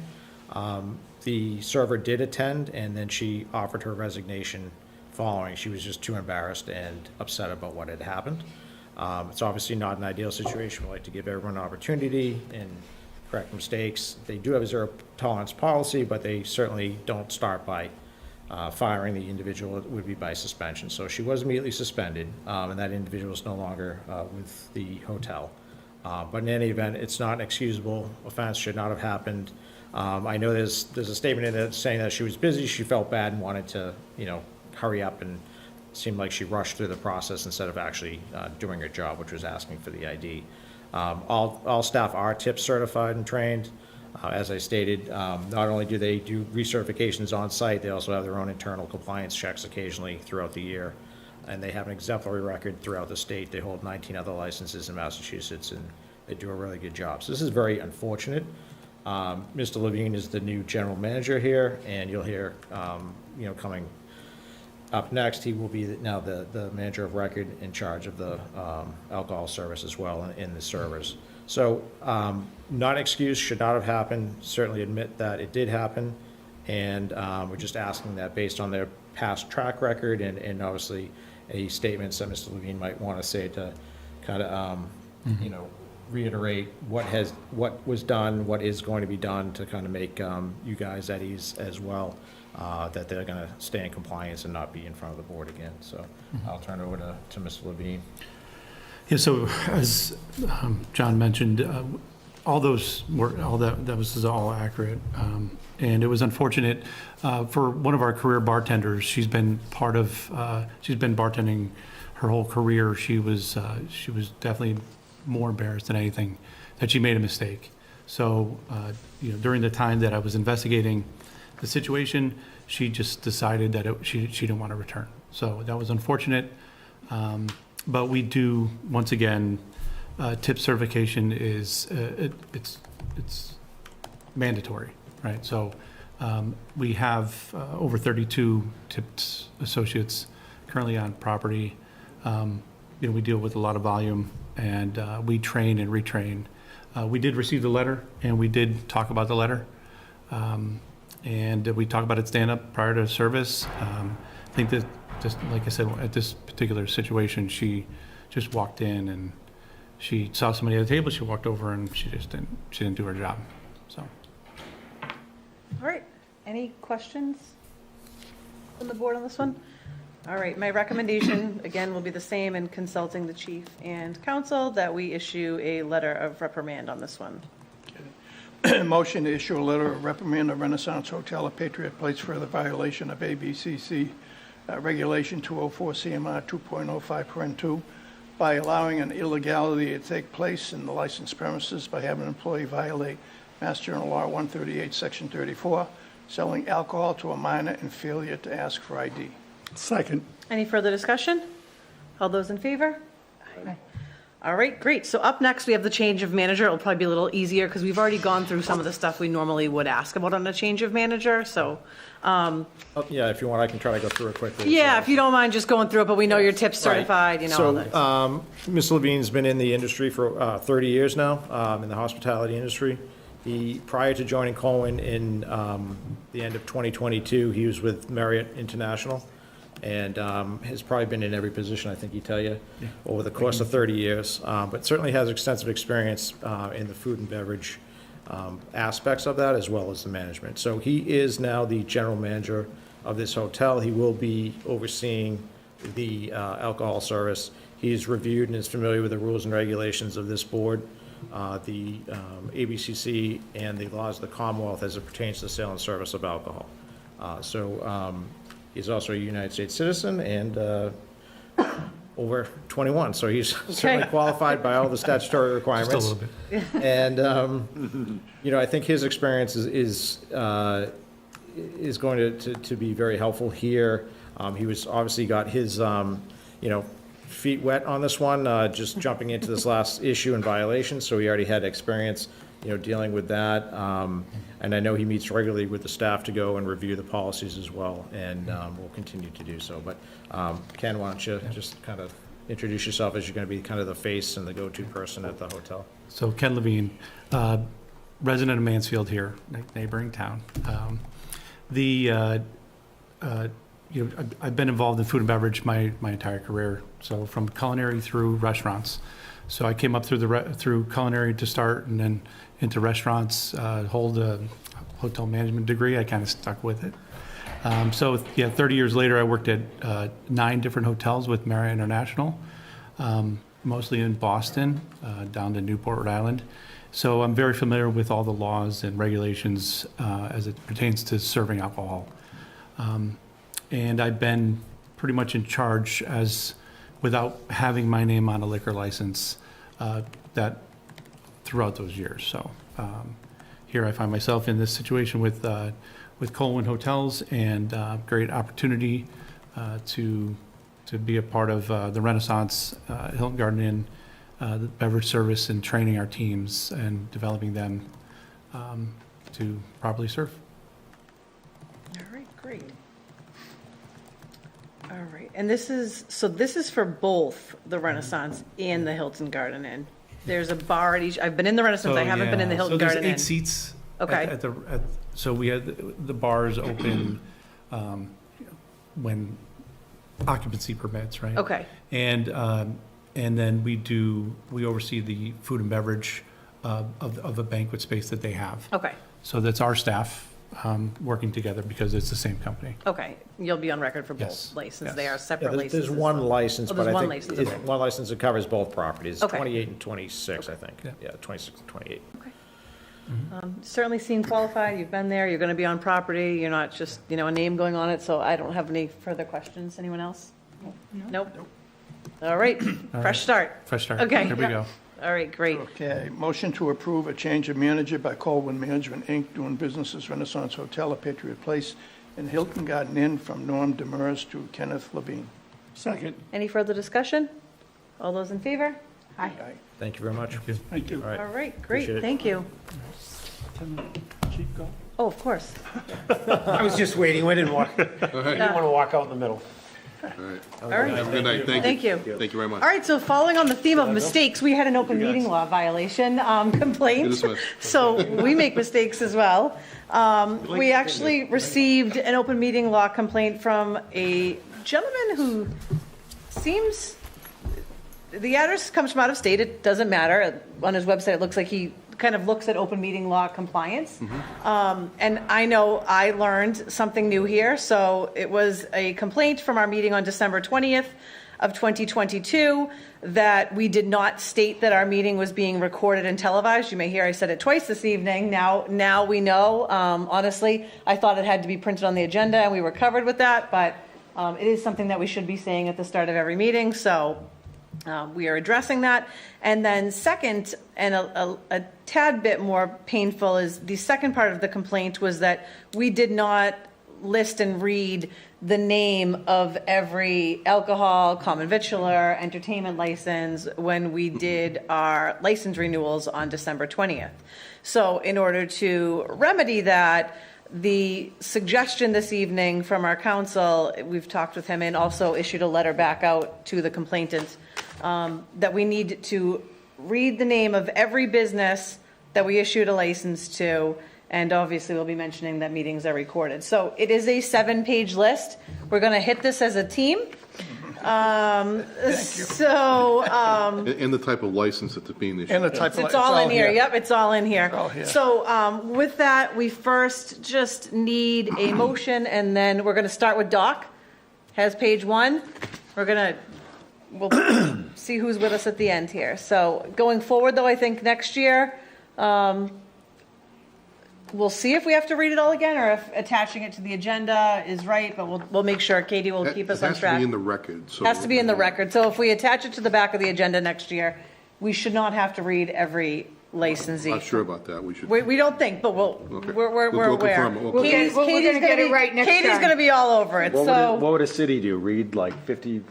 The server did attend, and then she offered her resignation following. She was just too embarrassed and upset about what had happened. It's obviously not an ideal situation. We like to give everyone an opportunity and correct mistakes. They do have a 0 tolerance policy, but they certainly don't start by firing the individual. It would be by suspension. So she was immediately suspended, and that individual is no longer with the hotel. But in any event, it's not an excusable offense, should not have happened. I know there's a statement in it saying that she was busy, she felt bad and wanted to, hurry up, and it seemed like she rushed through the process instead of actually doing her job, which was asking for the ID. All staff are tip certified and trained. As I stated, not only do they do recertifications on site, they also have their own internal compliance checks occasionally throughout the year. And they have an exemplary record throughout the state. They hold 19 other licenses in Massachusetts, and they do a really good job. So this is very unfortunate. Mr. Levine is the new general manager here, and you'll hear, coming up next, he will be now the manager of record in charge of the alcohol service as well in the servers. So not excused, should not have happened. Certainly admit that it did happen, and we're just asking that based on their past track record and obviously any statements that Mr. Levine might want to say to kind of, reiterate what was done, what is going to be done to kind of make you guys at ease as well, that they're going to stay in compliance and not be in front of the board again. So I'll turn it over to Mr. Levine. Yeah, so as John mentioned, all that was all accurate. And it was unfortunate for one of our career bartenders. She's been bartending her whole career. She was definitely more embarrassed than anything that she made a mistake. So, during the time that I was investigating the situation, she just decided that she didn't want to return. So that was unfortunate. But we do, once again, tip certification is, it's mandatory, right? So we have over 32 tipped associates currently on property. We deal with a lot of volume, and we train and retrain. We did receive the letter, and we did talk about the letter. And we talked about it stand-up prior to service. I think that, just like I said, at this particular situation, she just walked in and she saw somebody at the table, she walked over and she didn't do her job, so. All right, any questions from the board on this one? All right, my recommendation, again, will be the same in consulting the chief and council, that we issue a letter of reprimand on this one. Motion to issue a letter of reprimand of Renaissance Hotel at Patriot Place for the violation of ABCC Regulation 204 CMR 2.05(2) by allowing an illegality to take place in the licensed premises by having an employee violate Mass General Law 138, Section 34, selling alcohol to a minor and failure to ask for ID. Second. Any further discussion? All those in favor? Aye. All right, great. So up next, we have the change of manager. It'll probably be a little easier because we've already gone through some of the stuff we normally would ask about on a change of manager, so. Yeah, if you want, I can try to go through it quickly. Yeah, if you don't mind just going through it, but we know you're tip certified, you know, all that. So, Ms. Levine's been in the industry for 30 years now, in the hospitality industry. Prior to joining Colwyn in the end of 2022, he was with Marriott International, and has probably been in every position, I think he'd tell you, over the course of 30 years, but certainly has extensive experience in the food and beverage aspects of that, as well as the management. So he is now the general manager of this hotel. He will be overseeing the alcohol service. He's reviewed and is familiar with the rules and regulations of this board, the ABCC, and the laws of the Commonwealth as it pertains to the sale and service of alcohol. He's also a United States citizen and over 21, so he's certainly qualified by all the statutory requirements. Just a little bit. And, I think his experience is going to be very helpful here. He was obviously got his, feet wet on this one, just jumping into this last issue and violation, so he already had experience, dealing with that. And I know he meets regularly with the staff to go and review the policies as well, and will continue to do so. But Ken, why don't you just kind of introduce yourself, as you're going to be kind of the face and the go-to person at the hotel. So Ken Levine, resident of Mansfield here, neighboring town. I've been involved in food and beverage my entire career, so from culinary through restaurants. So I came up through culinary to start, and then into restaurants, hold a hotel management degree. I kind of stuck with it. 30 years later, I worked at 9 different hotels with Marriott International, mostly in Boston, down to Newport, Rhode Island. So I'm very familiar with all the laws and regulations as it pertains to serving alcohol. And I've been pretty much in charge without having my name on a liquor license that throughout those years. So here I find myself in this situation with Colwyn Hotels, and great opportunity to be a part of the Renaissance Hilton Garden Inn, the beverage service, and training our teams and developing them to properly serve. All right, great. All right, and this is for both the Renaissance and the Hilton Garden Inn. There's a bar at each. I've been in the Renaissance. I haven't been in the Hilton Garden Inn. So there's 8 seats. Okay. So we had the bars open when occupancy permits, right? Okay. And then we oversee the food and beverage of a banquet space that they have. Okay. So that's our staff working together because it's the same company. Okay, you'll be on record for both Yes. licenses. Yes. They are separate licenses. There's one license, Oh, but there's I one think license, it's okay. one license that covers both properties, Okay. 28 and 26, I think. Yeah. Yeah, 26 and 28. Certainly seem qualified. You've been there. You're going to be on property. You're not just, a name going on it. So I don't have any further questions. Anyone else? Nope. All right, fresh start. Fresh start. Okay. Here we go. All right, great. Okay, motion to approve a change of manager by Colwyn Management, Inc., doing business as Renaissance Hotel at Patriot Place and Hilton Garden Inn, from Norm Demers to Kenneth Levine. Second. Any further discussion? All those in favor? Aye. Thank you very much. Thank you. All right. All right, great. Appreciate it. Thank you. Chief, go. Oh, of course. I was just waiting, I didn't want to walk out in the middle. All right. All right. Have a good night. Thank you. Thank you very much. All right, so following on the theme of mistakes, we had an open meeting law violation complaint. Dismissed. So we make mistakes as well. We actually received an open meeting law complaint from a gentleman who seems, the address comes from out of state, it doesn't matter. On his website, it looks like he kind of looks at open meeting law compliance. And I know I learned something new here. So it was a complaint from our meeting on December 20th of 2022 that we did not state that our meeting was being recorded and televised. You may hear I said it twice this evening. Now we know. Honestly, I thought it had to be printed on the agenda and we were covered with that, but it is something that we should be saying at the start of every meeting. So we are addressing that. And then second, and a tad bit more painful, is the second part of the complaint was that we did not list and read the name of every alcohol, common victualler, entertainment license when we did our license renewals on December 20th. So in order to remedy that, the suggestion this evening from our counsel, we've talked with him and also issued a letter back out to the complainant, that we need to read the name of every business that we issued a license to, and obviously we'll be mentioning that meetings are recorded. So it is a 7-page list. We're going to hit this as a team. And the type of license that's being issued. And the type of. It's all in here. Yep, it's all in here. all here. So with that, we first just need a motion, and then we're going to start with Doc. Has page 1. We'll see who's with us at the end here. So going forward, though, I think next year, we'll see if we have to read it all again or if attaching it to the agenda is right, but we'll make sure Katie will keep us on It has to track. be in the record. So Has to be in the record. So if we attach it to the back of the agenda next year, we should not have to read every licensee. Not sure about that. We should. We don't think, but Okay. we're We'll aware. confirm it. We'll Katie's confirm it. We're gonna get it right next Katie's time. going to be all over it, so. What would a city do? Read like 50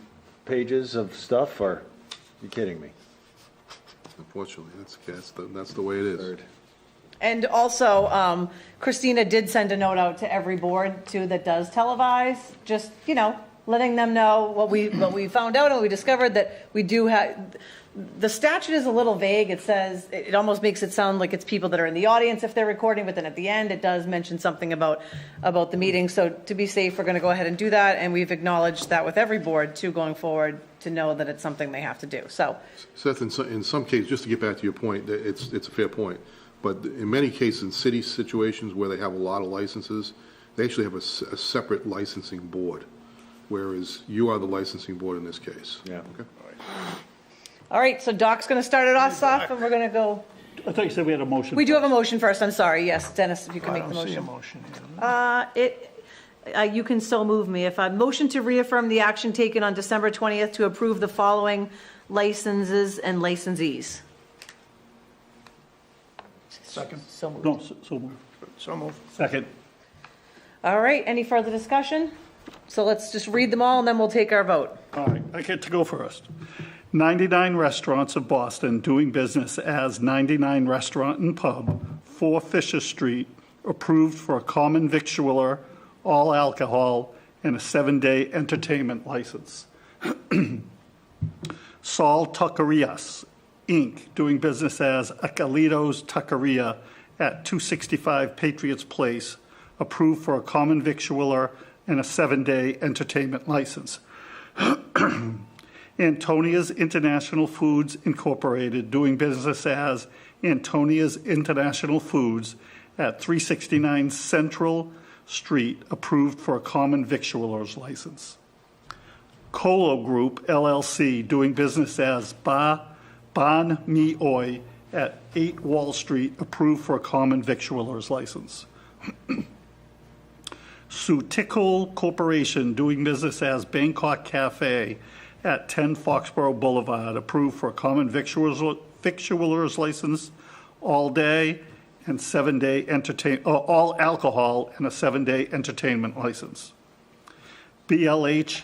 pages of stuff, or you kidding me? Unfortunately, that's the way it is. And also, Christina did send a note out to every board too that does televise, just, letting them know what we found out and we discovered that we do have, the statute is a little vague. It says, it almost makes it sound like it's people that are in the audience if they're recording, but then at the end, it does mention something about the meeting. So to be safe, we're going to go ahead and do that. And we've acknowledged that with every board too, going forward, to know that it's something they have to do. So Seth, in some cases, just to get back to your point, it's a fair point. But in many cases, in city situations where they have a lot of licenses, they actually have a separate licensing board, whereas you are the licensing board in this case. Yeah. Okay. all right, so Doc's going to start it off, and we're going to go. I thought you said we had a motion. We do have a motion first. I'm sorry. Yes, Dennis, if you can I make the don't see a motion. motion here. You can so move me. If I motion to reaffirm the action taken on December 20th to approve the following licenses and licensees. Second. So moved. No, so moved. So moved. Second. All right, any further discussion? So let's just read them all and then we'll take our vote. All right, I get to go first. 99 Restaurants of Boston doing business as 99 Restaurant and Pub, 4 Fisher Street, approved for a common victualler, all alcohol, and a 7-day entertainment license. Saul Tuckerias, Inc., doing business as Acalitos Tuckeria at 265 Patriots Place, approved for a common victualler and a 7-day entertainment license. Antonia's International Foods Incorporated, doing business as Antonia's International Foods at 369 Central Street, approved for a common victualler's license. Colo Group, LLC, doing business as Ban Mi Oi at 8 Wall Street, approved for a common victualler's license. Sutikul Corporation, doing business as Bangkok Cafe at 10 Foxborough Boulevard, approved for a common victualler's license, all day and 7-day all alcohol and a 7-day entertainment license. BLH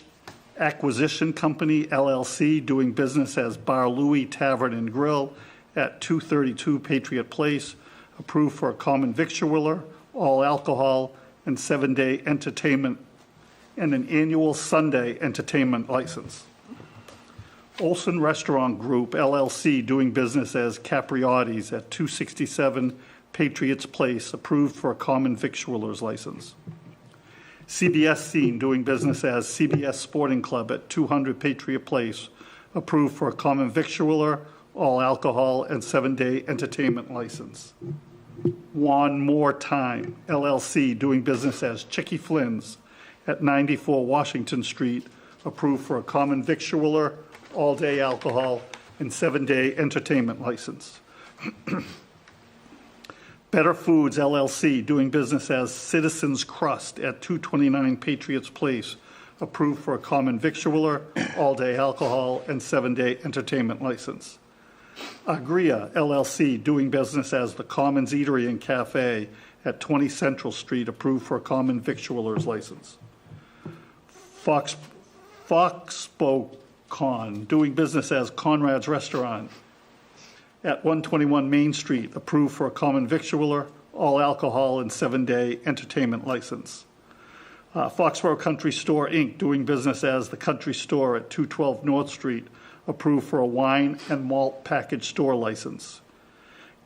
Acquisition Company, LLC, doing business as Bar Louie Tavern and Grill at 232 Patriot Place, approved for a common victualler, all alcohol, and 7-day entertainment, and an annual Sunday entertainment license. Olson Restaurant Group, LLC, doing business as Capriotti's at 267 Patriots Place, approved for a common victualler's license. CBS Scene, doing business as CBS Sporting Club at 200 Patriot Place, approved for a common victualler, all alcohol, and 7-day entertainment license. One More Time, LLC, doing business as Chicky Flynn's at 94 Washington Street, approved for a common victualler, all-day alcohol, and 7-day entertainment license. Better Foods, LLC, doing business as Citizens Crust at 229 Patriots Place, approved for a common victualler, all-day alcohol, and 7-day entertainment license. Agria, LLC, doing business as The Commons Eatery and Cafe at 20 Central Street, approved for a common victualler's license. Foxborough doing business as Conrad's Restaurant at 121 Main Street, approved for a common victualler, all alcohol, and 7-day entertainment license. Foxborough Country Store, Inc., doing business as The Country Store at 212 North Street, approved for a wine and malt package store license.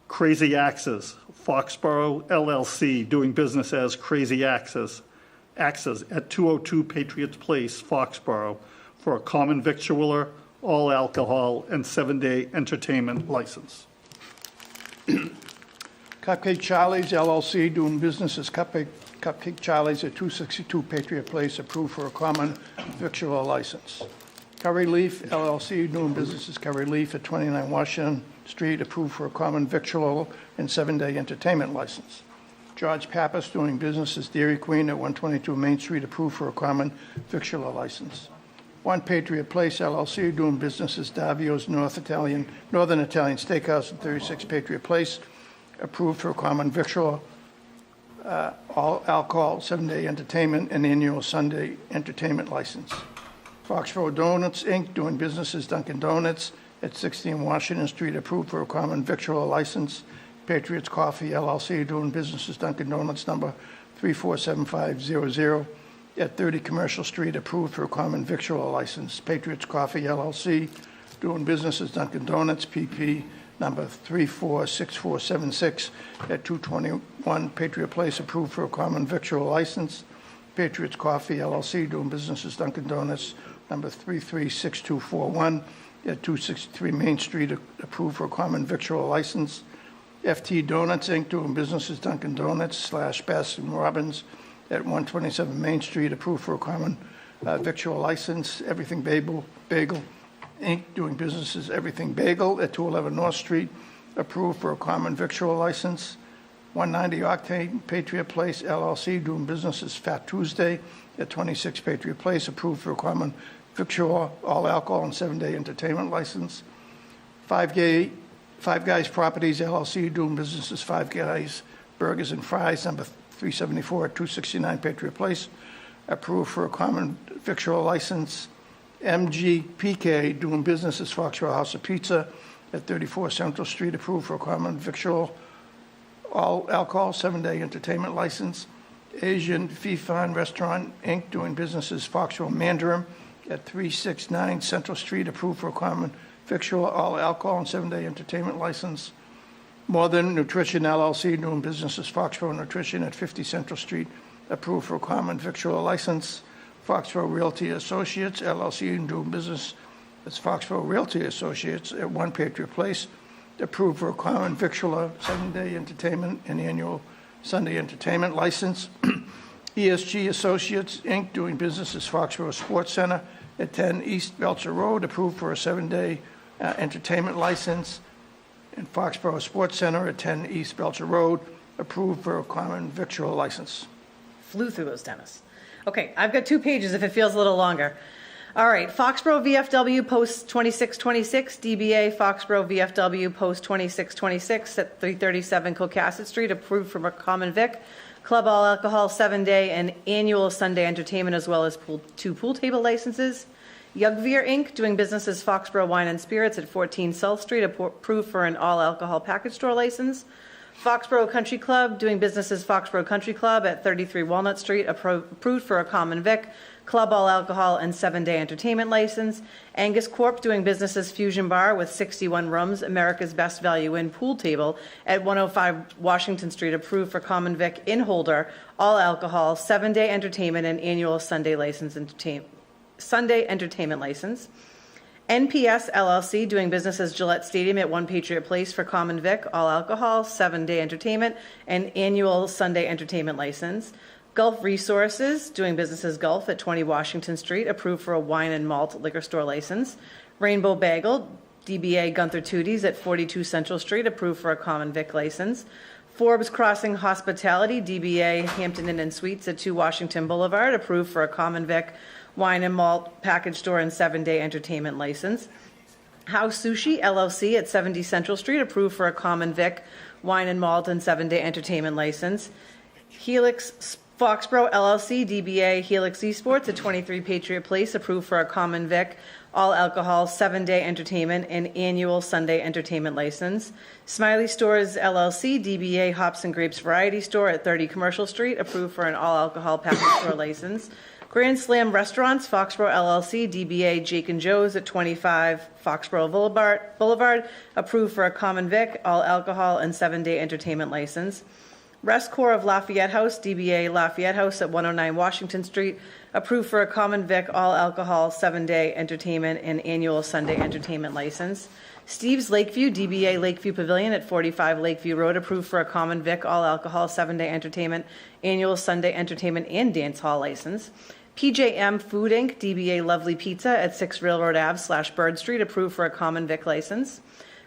Crazy Axes, Foxborough LLC, doing business as Crazy Axes at 202 Patriots Place, Foxborough, for a common victualler, all alcohol, and 7-day entertainment license. Cupcake Charlie's LLC, doing business as Cupcake Charlie's at 262 Patriot Place, approved for a common victualler license. Curry Leaf LLC, doing business as Curry Leaf at 29 Washington Street, approved for a common victualler and 7-day entertainment license. George Pappas, doing business as Dairy Queen at 122 Main Street, approved for a common victualler license. One Patriot Place LLC, doing business as Davio's Northern Italian Steakhouse at 36 Patriot Place, approved for a common victualler, all alcohol, 7-day entertainment, and annual Sunday entertainment license. Foxborough Donuts, Inc., doing business as Dunkin' Donuts at 16 Washington Street, approved for a common victualler license. Patriots Coffee LLC, doing business as Dunkin' Donuts, number 347500 at 30 Commercial Street, approved for a common victualler license. Patriots Coffee LLC, doing business as Dunkin' Donuts, PP number 346476 at 221 Patriot Place, approved for a common victualler license. Patriots Coffee LLC, doing business as Dunkin' Donuts, number 336241 at 263 Main Street, approved for a common victualler license. FT Donuts, Inc., doing business as Dunkin' Donuts / Baskin Robbins at 127 Main Street, approved for a common victualler license. Everything Bagel, Inc., doing business as Everything Bagel at 211 North Street, approved for a common victualler license. 190 Octane Patriot Place LLC, doing business as Fat Tuesday at 26 Patriot Place, approved for a common victualler, all alcohol, and 7-day entertainment license. Five Guys Properties LLC, doing business as Five Guys Burgers and Fries, number 374 at 269 Patriot Place, approved for a common victualler license. MGPK, doing business as Foxborough House of Pizza at 34 Central Street, approved for a common victualler, all alcohol, 7-day entertainment license. Asian Fifan Restaurant, Inc., doing business as Foxborough Mandarin at 369 Central Street, approved for a common victualler, all alcohol, and 7-day entertainment license. Modern Nutrition LLC, doing business as Foxborough Nutrition at 50 Central Street, approved for a common victualler license. Foxborough Realty Associates LLC, doing business as Foxborough Realty Associates at 1 Patriot Place, approved for a common victualler, 7-day entertainment, and annual Sunday entertainment license. ESG Associates, Inc., doing business as Foxborough Sports Center at 10 East Belcher Road, approved for a 7-day entertainment license. And Foxborough Sports Center at 10 East Belcher Road, approved for a common victualler license. Flew through those, Dennis. Okay, I've got 2 pages if it feels a little longer. All right, Foxborough VFW Post 2626, DBA Foxborough VFW Post 2626 at 337 Cocasset Street, approved from a common vic, club all alcohol, 7-day and annual Sunday entertainment, as well as 2 pool table licenses. Yugveer Inc., doing business as Foxborough Wine and Spirits at 14 South Street, approved for an all alcohol package store license. Foxborough Country Club, doing business as Foxborough Country Club at 33 Walnut Street, approved for a common vic, club all alcohol, and 7-day entertainment license. Angus Corp., doing business as Fusion Bar with 61 rooms, America's Best Value Inn pool table at 105 Washington Street, approved for common vic in holder, all alcohol, 7-day entertainment, and annual Sunday entertainment license. NPS LLC, doing business as Gillette Stadium at 1 Patriot Place for common vic, all alcohol, 7-day entertainment, and annual Sunday entertainment license. Gulf Resources, doing business as Gulf at 20 Washington Street, approved for a wine and malt liquor store license. Rainbow Bagel, DBA Gunther Tooties at 42 Central Street, approved for a common vic license. Forbes Crossing Hospitality, DBA Hampton Inn and Suites at 2 Washington Boulevard, approved for a common vic, wine and malt package store and 7-day entertainment license. House Sushi LLC at 70 Central Street, approved for a common vic, wine and malt, and 7-day entertainment license. Helix Foxborough LLC, DBA Helix Esports at 23 Patriot Place, approved for a common vic, all alcohol, 7-day entertainment, and annual Sunday entertainment license. Smiley Stores LLC, DBA Hops and Grapes Variety Store at 30 Commercial Street, approved for an all alcohol package store license. Grand Slam Restaurants, Foxborough LLC, DBA Jake and Joe's at 25 Foxborough Boulevard, approved for a common vic, all alcohol, and 7-day entertainment license. Restcore of Lafayette House, DBA Lafayette House at 109 Washington Street, approved for a common vic, all alcohol, 7-day entertainment, and annual Sunday entertainment license. Steve's Lakeview, DBA Lakeview Pavilion at 45 Lakeview Road, approved for a common vic, all alcohol, 7-day entertainment, annual Sunday entertainment, and dance hall license. PJM Food Inc., DBA Lovely Pizza at 6 Railroad Ave / Bird Street, approved for a common vic license.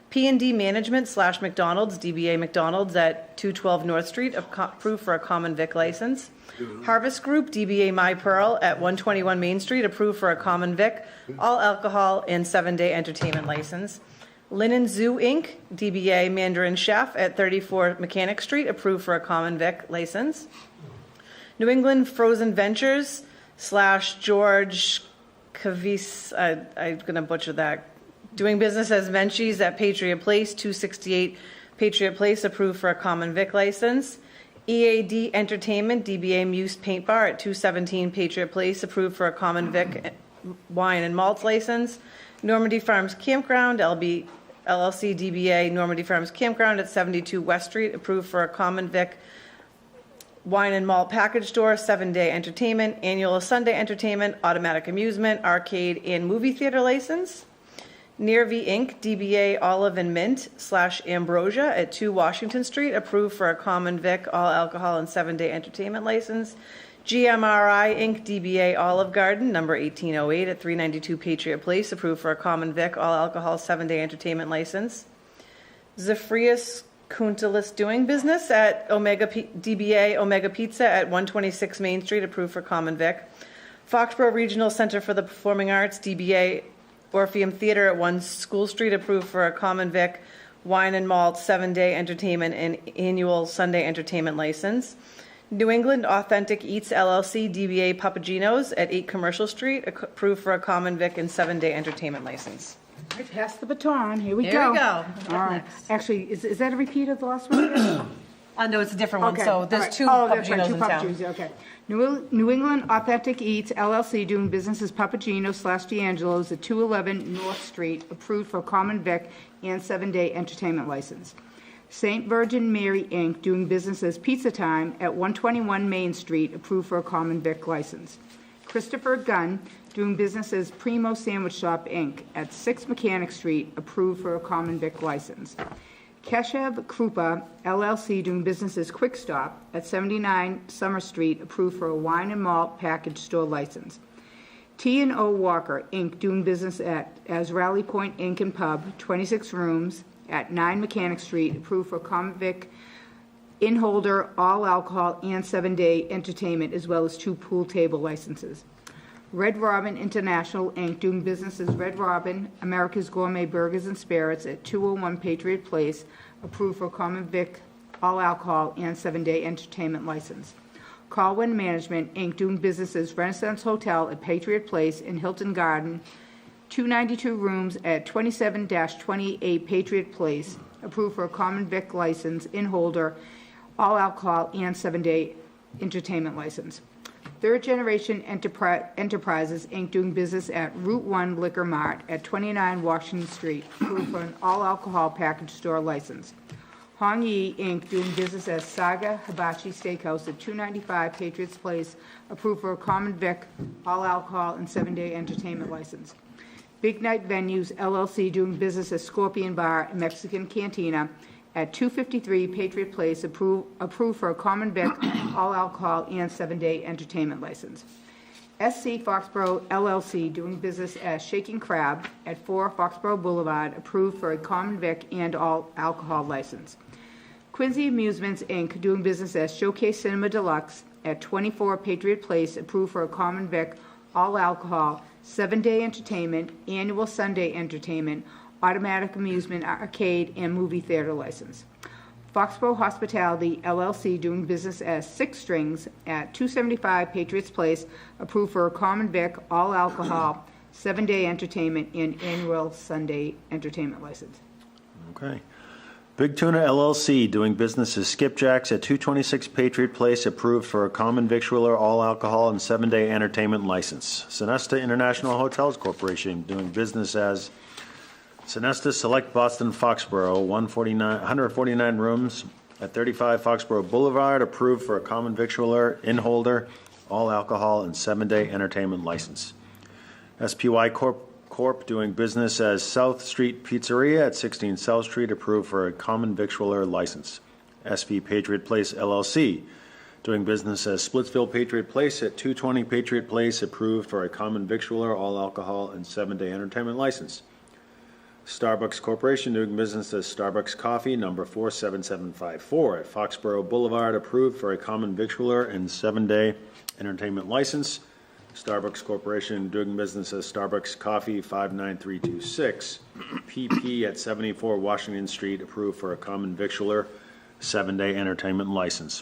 P&D Management / McDonald's, DBA McDonald's at 212 North Street, approved for a common vic license. Harvest Group, DBA My Pearl at 121 Main Street, approved for a common vic, all alcohol, and 7-day entertainment license. Linen Zoo Inc., DBA Mandarin Chef at 34 Mechanic Street, approved for a common vic license. New England Frozen Ventures / George Cavis, I'm going to butcher that, doing business as Menchie's at Patriot Place, 268 Patriot Place, approved for a common vic license. EAD Entertainment, DBA Muse Paint Bar at 217 Patriot Place, approved for a common vic, wine and malt license. Normandy Farms Campground, LLC, DBA Normandy Farms Campground at 72 West Street, approved for a common vic, wine and malt package store, 7-day entertainment, annual Sunday entertainment, automatic amusement, arcade, and movie theater license. Nearvy Inc., DBA Olive and Mint / Ambrosia at 2 Washington Street, approved for a common vic, all alcohol, and 7-day entertainment license. GMRI Inc., DBA Olive Garden, number 1808 at 392 Patriot Place, approved for a common vic, all alcohol, 7-day entertainment license. Zephyrius Kuntalis, doing business at DBA Omega Pizza at 126 Main Street, approved for common vic. Foxborough Regional Center for the Performing Arts, DBA Orpheum Theater at 1 School Street, approved for a common vic, wine and malt, 7-day entertainment, and annual Sunday entertainment license. New England Authentic Eats LLC, DBA Papagino's at 8 Commercial Street, approved for a common vic and 7-day entertainment license. I passed the baton, here we go. There we go. All What's right. next? Actually, is that a repeat of the last one? No, it's a different one, Okay, so all there's right. 2 that's right, Papaginos two in town. Papaginos, okay. New England Authentic Eats LLC, doing business as Papagino / D'Angelo's at 211 North Street, approved for common vic and 7-day entertainment license. St. Virgin Mary Inc., doing business as Pizza Time at 121 Main Street, approved for a common vic license. Christopher Gunn, doing business as Primo Sandwich Shop Inc. at 6 Mechanic Street, approved for a common vic license. Keshev Krupa LLC, doing business as Quick Stop at 79 Summer Street, approved for a wine and malt package store license. T&O Walker Inc., doing business as Rally Point Inc. and Pub, 26 rooms at 9 Mechanic Street, approved for common vic, in holder, all alcohol, and 7-day entertainment, as well as 2 pool table licenses. Red Robin International Inc., doing business as Red Robin, America's Gourmet Burgers and Spirits at 201 Patriot Place, approved for common vic, all alcohol, and 7-day entertainment license. Colwyn Management Inc., doing business as Renaissance Hotel at Patriot Place in Hilton Garden, 292 rooms at 27-28 Patriot Place, approved for a common vic license in holder, all alcohol, and 7-day entertainment license. Third Generation Enterprises, Inc., doing business at Route 1 Liquor Mart at 29 Washington Street, approved for an all-alcohol package store license. Hong Yi, Inc., doing business as Saga Hibachi Steakhouse at 295 Patriots Place, approved for a common vic, all-alcohol, and 7-day entertainment license. Big Night Venues, LLC, doing business as Scorpion Bar and Mexican Cantina at 253 Patriot Place, approved for a common vic, all alcohol, and 7-day entertainment license. SC Foxborough LLC, doing business as Shaking Crab at 4 Foxborough Boulevard, approved for a common vic and all alcohol license. Quincy Amusements, Inc., doing business as Showcase Cinema Deluxe at 24 Patriot Place, approved for a common vic, all alcohol, 7-day entertainment, annual Sunday entertainment, automatic amusement arcade, and movie theater license. Foxborough Hospitality, LLC, doing business as Six Strings at 275 Patriots Place, approved for a common vic, all alcohol, 7-day entertainment, and annual Sunday entertainment license. Okay. Big Tuna LLC, doing business as Skipjacks at 226 Patriot Place, approved for a common victualler, all alcohol, and 7-day entertainment license. Sonesta International Hotels Corporation, doing business as Sonesta Select Boston Foxborough, 149 rooms at 35 Foxborough Boulevard, approved for a common victualler, in-holder, all alcohol, and 7-day entertainment license. SPY Corp. Doing business as South Street Pizzeria at 16 South Street, approved for a common victualler license. SV Patriot Place LLC, doing business as Splitsville Patriot Place at 220 Patriot Place, approved for a common victualler, all alcohol, and 7-day entertainment license. Starbucks Corporation, doing business as Starbucks Coffee, number 47754 at Foxborough Boulevard, approved for a common victualler and 7-day entertainment license. Starbucks Corporation, doing business as Starbucks Coffee, 59326 PP at 74 Washington Street, approved for a common victualler, 7-day entertainment license.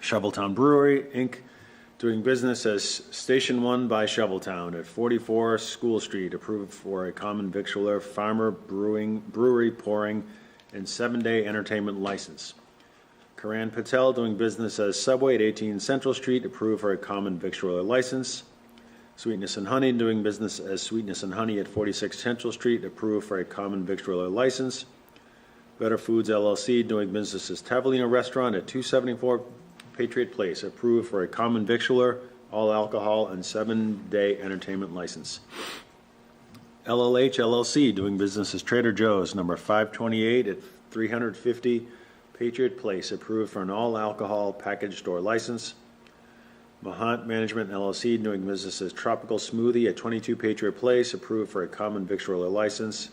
Shoveltown Brewery, Inc., doing business as Station 1 by Shoveltown at 44 School Street, approved for a common victualler, farmer brewery pouring, and 7-day entertainment license. Karan Patel, doing business as Subway at 18 Central Street, approved for a common victualler license. Sweetness and Honey, doing business as Sweetness and Honey at 46 Central Street, approved for a common victualler license. Better Foods LLC, doing business as Tavolino Restaurant at 274 Patriot Place, approved for a common victualler, all alcohol, and 7-day entertainment license. LLH LLC, doing business as Trader Joe's, number 528 at 350 Patriot Place, approved for an all-alcohol package store license. Mahant Management LLC, doing business as Tropical Smoothie at 22 Patriot Place, approved for a common victualler license.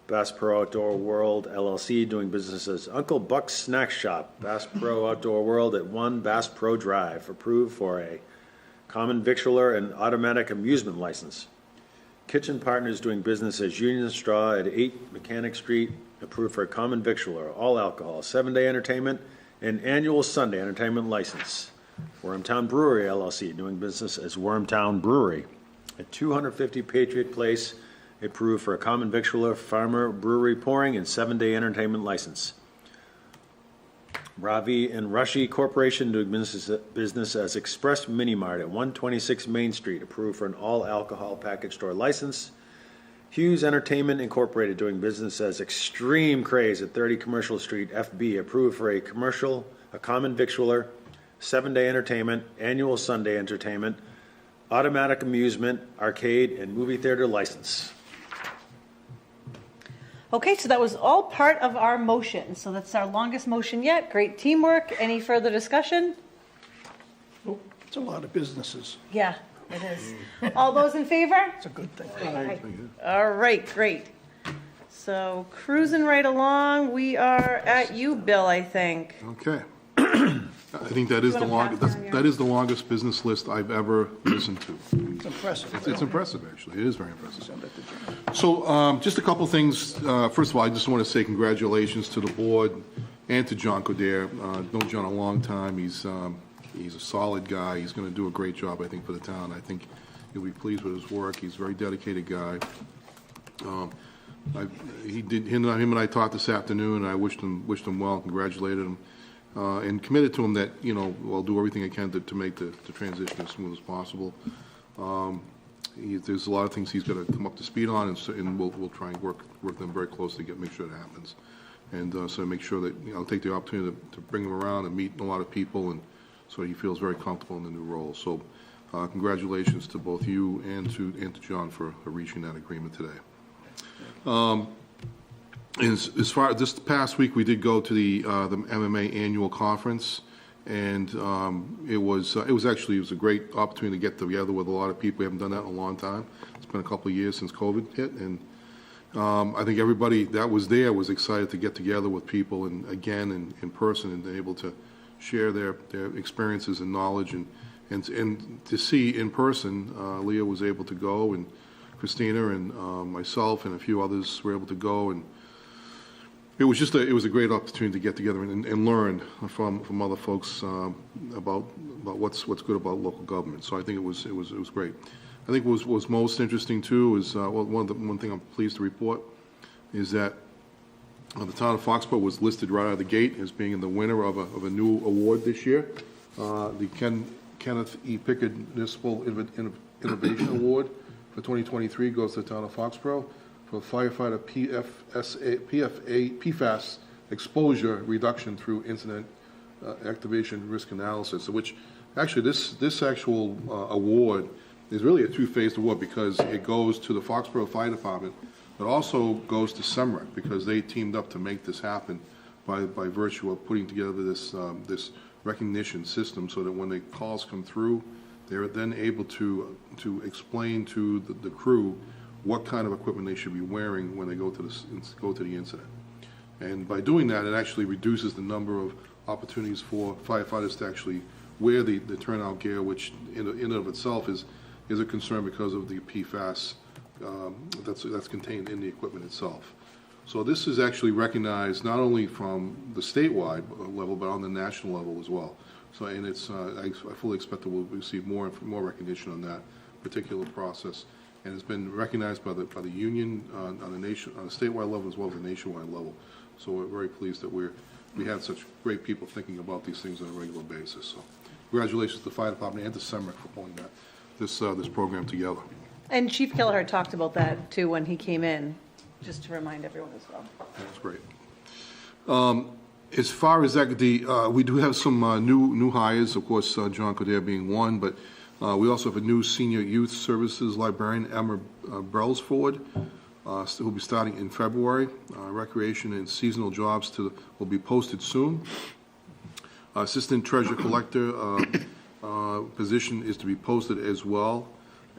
Bass Pro Outdoor World LLC, doing business as Uncle Buck's Snack Shop, Bass Pro Outdoor World at 1 Bass Pro Drive, approved for a common victualler and automatic amusement license. Kitchen Partners, doing business as Union Straw at 8 Mechanic Street, approved for a common victualler, all alcohol, 7-day entertainment, and annual Sunday entertainment license. Wormtown Brewery LLC, doing business as Wormtown Brewery at 250 Patriot Place, approved for a common victualler, farmer brewery pouring, and 7-day entertainment license. Ravi and Rushi Corporation, doing business as Express Mini Mart at 126 Main Street, approved for an all-alcohol package store license. Hughes Entertainment Incorporated, doing business as Extreme Craze at 30 Commercial Street, FB, approved for a common victualler, 7-day entertainment, annual Sunday entertainment, automatic amusement, arcade, and movie theater license. Okay, so that was all part of our motion. So that's our longest motion yet. Great teamwork. Any further discussion? Oh, it's a lot of businesses. Yeah, it is. All those in favor? It's a good thing. All right, great. So cruising right along, we are at you, Bill, I think. Okay. I think that is the longest, that is the longest business list I've ever listened to. It's impressive. It's impressive, actually. It is very impressive. So, just a couple things. First of all, I just want to say congratulations to the board and to John Coderre. Known John a long time. He's a solid guy. He's going to do a great job, I think, for the town. I think you'll be pleased with his work. He's a very dedicated guy. Him and I talked this afternoon, and I wished him well, congratulated him, and committed to him that, I'll do everything I can to make the transition as smooth as possible. There's a lot of things he's got to come up to speed on, and we'll try and work them very closely to make sure that happens. And so make sure that, I'll take the opportunity to bring him around and meet a lot of people, and so he feels very comfortable in the new role. So congratulations to both you and to John for reaching that agreement today. As far as this past week, we did go to the MMA annual conference, and it was a great opportunity to get together with a lot of people. We haven't done that in a long time. It's been a couple of years since COVID hit, and I think everybody that was there was excited to get together with people and again in person and able to share their experiences and knowledge and to see in person. Leah was able to go, and Christina and myself and a few others were able to go, and it was a great opportunity to get together and learn from other folks about what's good about local government. So I think it was great. I think what was most interesting too is one thing I'm pleased to report is that the town of Foxborough was listed right out of the gate as being the winner of a new award this year, the Kenneth E. Pickard Municipal Innovation Award for 2023 goes to the town of Foxborough for firefighter PFAS exposure reduction through incident activation risk analysis, which actually this actual award is really a two-phased award because it goes to the Foxborough Fire Department, but also goes to SEMREC because they teamed up to make this happen by virtue of putting together this recognition system so that when the calls come through, they're then able to explain to the crew what kind of equipment they should be wearing when they go to the incident. And by doing that, it actually reduces the number of opportunities for firefighters to actually wear the turnout gear, which in and of itself is a concern because of the PFAS that's contained in the equipment itself. So this is actually recognized not only from the statewide level, but on the national level as well. So, and it's I fully expect that we'll receive more recognition on that particular process, and it's been recognized by the union on a statewide level as well as a nationwide level. So we're very pleased that we have such great people thinking about these things on a regular basis. So congratulations to the fire department and to SEMREC for pulling this program together. And Chief Kelleher talked about that too when he came in, just to remind everyone as well. That's great. As far as that, we do have some new hires. Of course, John Coderre being one, but we also have a new senior youth services librarian, Emma Brelsford, who will be starting in February. Recreation and seasonal jobs will be posted soon. Assistant treasurer collector position is to be posted as well.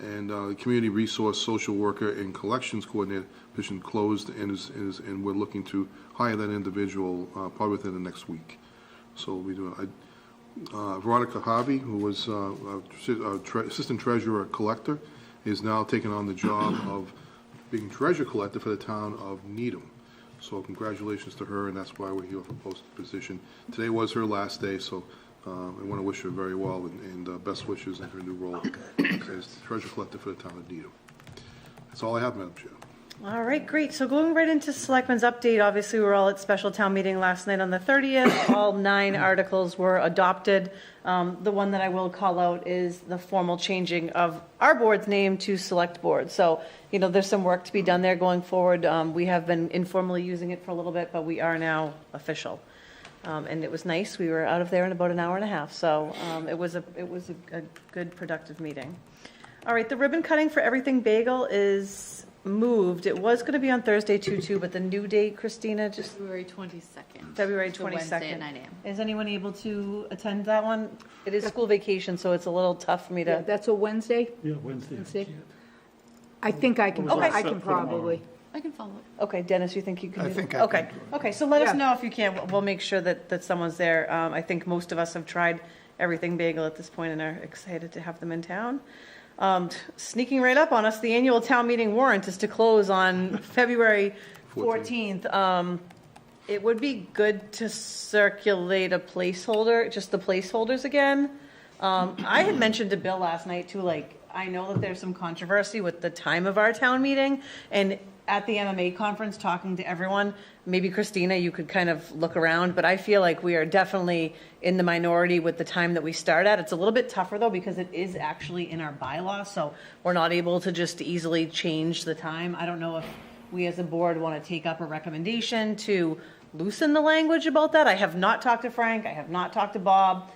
And the community resource social worker and collections coordinator position closed, and we're looking to hire that individual probably within the next week. So we do. Veronica Harvey, who was assistant treasurer collector, is now taking on the job of being treasurer collector for the town of Needham. So congratulations to her, and that's why we're here for posted position. Today was her last day, so I want to wish her very well and best wishes in her new role as treasurer collector for the town of Needham. That's all I have, Madam Chair. All right, great. So going right into Selectmen's update, obviously we were all at special town meeting last night on the 30th. All 9 articles were adopted. The one that I will call out is the formal changing of our board's name to Select Board. So, there's some work to be done there going forward. We have been informally using it for a little bit, but we are now official. And it was nice. We were out of there in about an hour and a half. So it was a good, productive meeting. All right, the ribbon cutting for Everything Bagel is moved. It was going to be on Thursday 2/2, but the new date, Christina, just February 22nd. February It's a 22nd. Wednesday at 9 a.m. Is anyone able to attend that one? It is school vacation, so it's a little tough for me Yeah, to. that's a Wednesday? Yeah, Wednesday. Wednesday. I think I can, Okay. I can probably. I can follow up. Okay, Dennis, you think you can I do? think I Okay, can do it. okay, so let us Yeah. know if you can. We'll make sure that someone's there. I think most of us have tried Everything Bagel at this point and are excited to have them in town. Sneaking right up on us, the annual town meeting warrant is to close on February 14th. It would be good to circulate a placeholder, just the placeholders again. I had mentioned to Bill last night too, I know that there's some controversy with the time of our town meeting, and at the MMA conference talking to everyone. Maybe Christina, you could kind of look around, but I feel like we are definitely in the minority with the time that we start at. It's a little bit tougher though, because it is actually in our bylaw, so we're not able to just easily change the time. I don't know if we as a board want to take up a recommendation to loosen the language about that. I have not talked to Frank, I have not talked to Bob.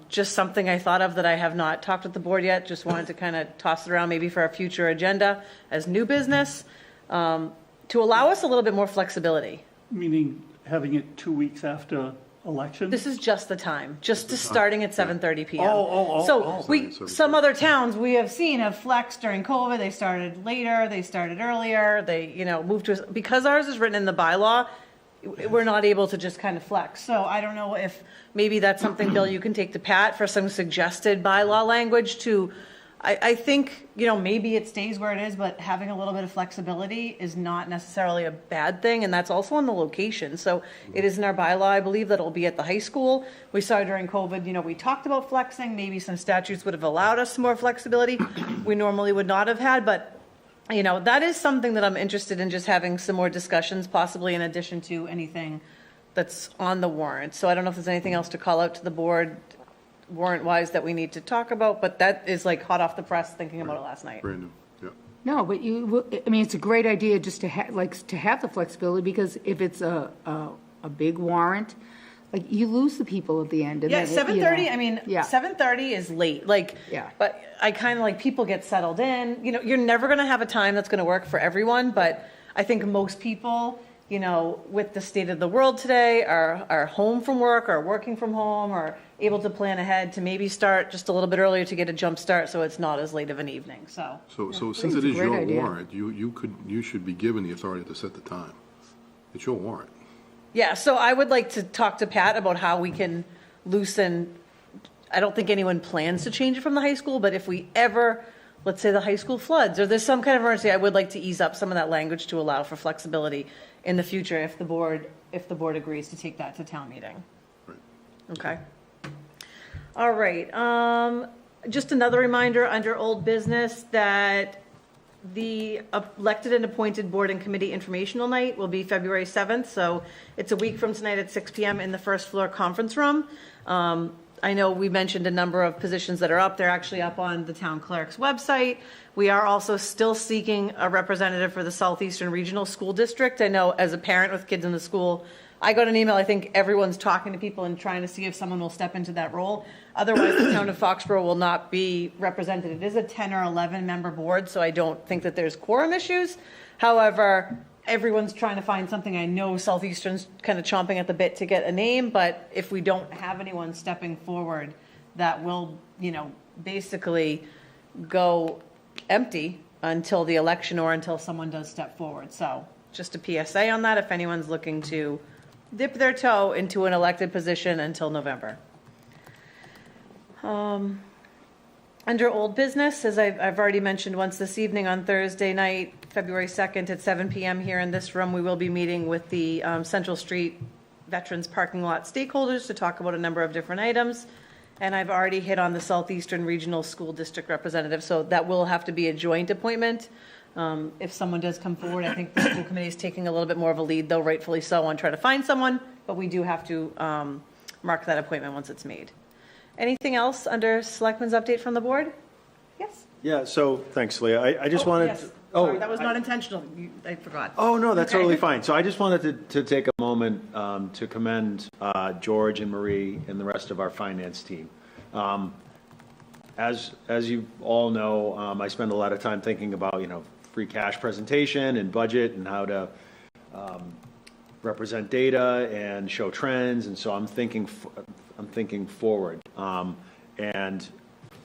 Just something I thought of that I have not talked with the board yet, just wanted to kind of toss it around maybe for a future agenda as new business, to allow us a little bit more flexibility. Meaning having it 2 weeks after election? This is just the time, just to starting at 7:30 PM. Oh. So some other towns we have seen have flexed during COVID. They started later, they started earlier, they, moved to, because ours is written in the bylaw, we're not able to just kind of flex. So I don't know if maybe that's something, Bill, you can take to Pat for some suggested bylaw language to, I think, maybe it stays where it is, but having a little bit of flexibility is not necessarily a bad thing. And that's also on the location. So it is in our bylaw, I believe, that it'll be at the high school. We saw during COVID, we talked about flexing. Maybe some statutes would have allowed us more flexibility we normally would not have had. But that is something that I'm interested in, just having some more discussions, possibly in addition to anything that's on the warrant. So I don't know if there's anything else to call out to the board warrant-wise that we need to talk about, but that is like hot off the press thinking about it last night. Brand new, yeah. No, but it's a great idea just to have the flexibility, because if it's a big warrant, like, you lose the people at the end. And Yeah, then 7:30, I mean, Yeah. 7:30 is late, Yeah. but I kind of like, people get settled in. You're never going to have a time that's going to work for everyone, but I think most people, with the state of the world today, are home from work, or working from home, or able to plan ahead to maybe start just a little bit earlier to get a jump start, so it's not as late of an evening, so. So since it's it a is great your idea. warrant, you should be given the authority to set the time. It's your warrant. Yeah, so I would like to talk to Pat about how we can loosen, I don't think anyone plans to change it from the high school, but if we ever, let's say the high school floods, or there's some kind of emergency, I would like to ease up some of that language to allow for flexibility in the future if the board agrees to take that to town meeting. Right. Okay. All right, just another reminder under old business that the elected and appointed board and committee informational night will be February 7th, so it's a week from tonight at 6 PM in the first floor conference room. I know we mentioned a number of positions that are up. They're actually up on the town clerk's website. We are also still seeking a representative for the Southeastern Regional School District. I know as a parent with kids in the school, I got an email, I think everyone's talking to people and trying to see if someone will step into that role. Otherwise, the town of Foxborough will not be represented. It is a 10 or 11 member board, so I don't think that there's quorum issues. However, everyone's trying to find something. I know Southeastern's kind of chomping at the bit to get a name, but if we don't have anyone stepping forward, that will, basically go empty until the election or until someone does step forward. So just a PSA on that, if anyone's looking to dip their toe into an elected position until November. Under old business, as I've already mentioned once this evening, on Thursday night, February 2nd at 7 PM here in this room, we will be meeting with the Central Street Veterans Parking Lot stakeholders to talk about a number of different items. And I've already hit on the Southeastern Regional School District representative, so that will have to be a joint appointment. If someone does come forward, I think the school committee is taking a little bit more of a lead, though rightfully so, on trying to find someone, but we do have to mark that appointment once it's made. Anything else under Selectmen's update from the board? Yes? Yeah, so, thanks, Leah. I just wanted Yes. to... Sorry, that was not intentional. I forgot. Oh, no, that's Okay. totally fine. So I just wanted to take a moment to commend George and Marie and the rest of our finance team. As you all know, I spend a lot of time thinking about, free cash presentation and budget and how to represent data and show trends. And so I'm thinking forward. And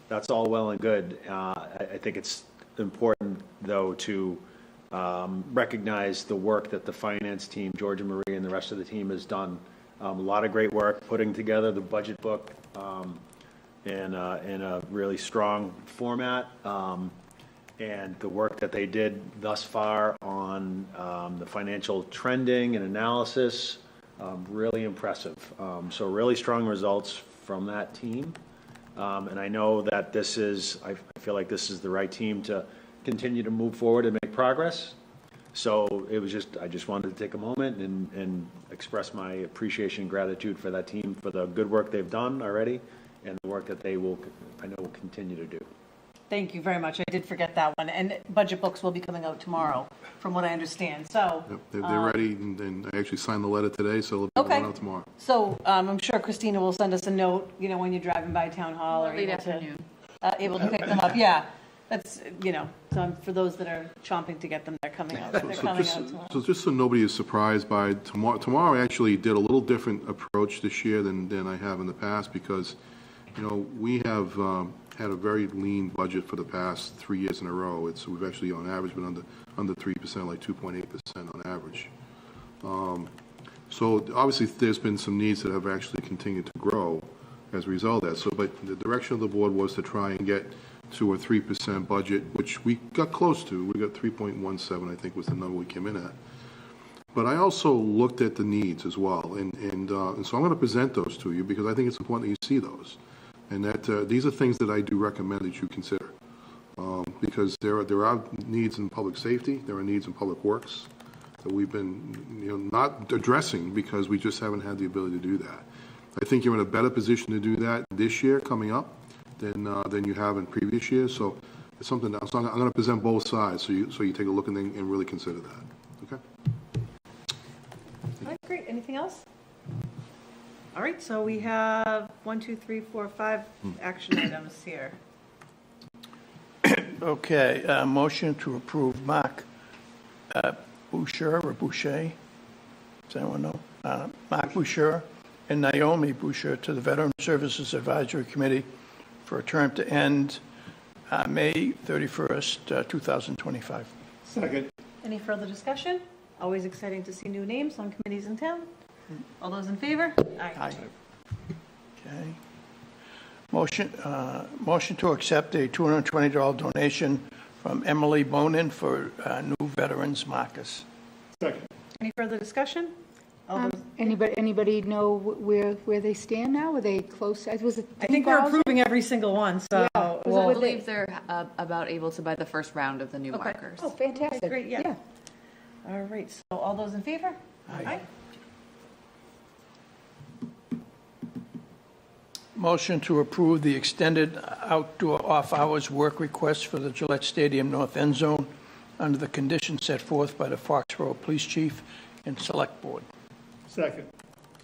that's all well and good. I think it's important, though, to recognize the work that the finance team, George and Marie, and the rest of the team has done. A lot of great work putting together the budget book in a really strong format. And the work that they did thus far on the financial trending and analysis, really impressive. So really strong results from that team. And I know that I feel like this is the right team to continue to move forward and make progress. So it was just, I just wanted to take a moment and express my appreciation and gratitude for that team, for the good work they've done already, and the work that they will, I know, will continue to do. Thank you very much. I did forget that one. And budget books will be coming out tomorrow, from what I understand. So, Yep, they're ready, and I actually signed the letter today, so they'll be going out tomorrow. so I'm sure Christina will send us a note, you know, when you're driving by town hall or Late able to pick them up. Yeah, that's, you know, so for those that are chomping to get them, they're coming out. They're coming out tomorrow. So just so nobody is surprised by tomorrow, I actually did a little different approach this year than I have in the past, because, you know, we have had a very lean budget for the past 3 years in a row. We've actually, on average, been under 3%, like 2.8% on average. So obviously, there's been some needs that have actually continued to grow as a result of that. So, but the direction of the board was to try and get to a 3% budget, which we got close to. We got 3.17, I think, was the number we came in at. But I also looked at the needs as well, and so I'm going to present those to you, because I think it's important that you see those, and that these are things that I do recommend that you consider, because there are needs in public safety, there are needs in public works that we've been, you know, not addressing because we just haven't had the ability to do that. I think you're in a better position to do that this year coming up than you have in previous years. So it's something else. I'm going to present both sides so you take a look and really consider that. Okay. All right, great. Anything else? All right, so we have 1, 2, 3, 4, 5 action items here. Okay, motion to approve Mark Boucher or Boucher, does anyone know? Mark Boucher and Naomi Boucher to the Veteran Services Advisory Committee for a term to end May 31st, 2025. Second. Any further discussion? Always exciting to see new names on committees in town. All those in favor? Aye. Okay. Motion to accept a $220 donation from Emily Bonin for new veterans markers. Second. Any further discussion? Anybody know where they stand now? Are they close? Was it I think we're 3,000? approving every single one, so. Yeah. I we'll- believe they're about able to buy the first round of the new Okay. markers. Oh, fantastic. Great, yeah. All right, so all those in favor? Aye. Motion to approve the extended outdoor off-hours work request for the Gillette Stadium North End Zone under the conditions set forth by the Foxborough Police Chief and Select Board. Second.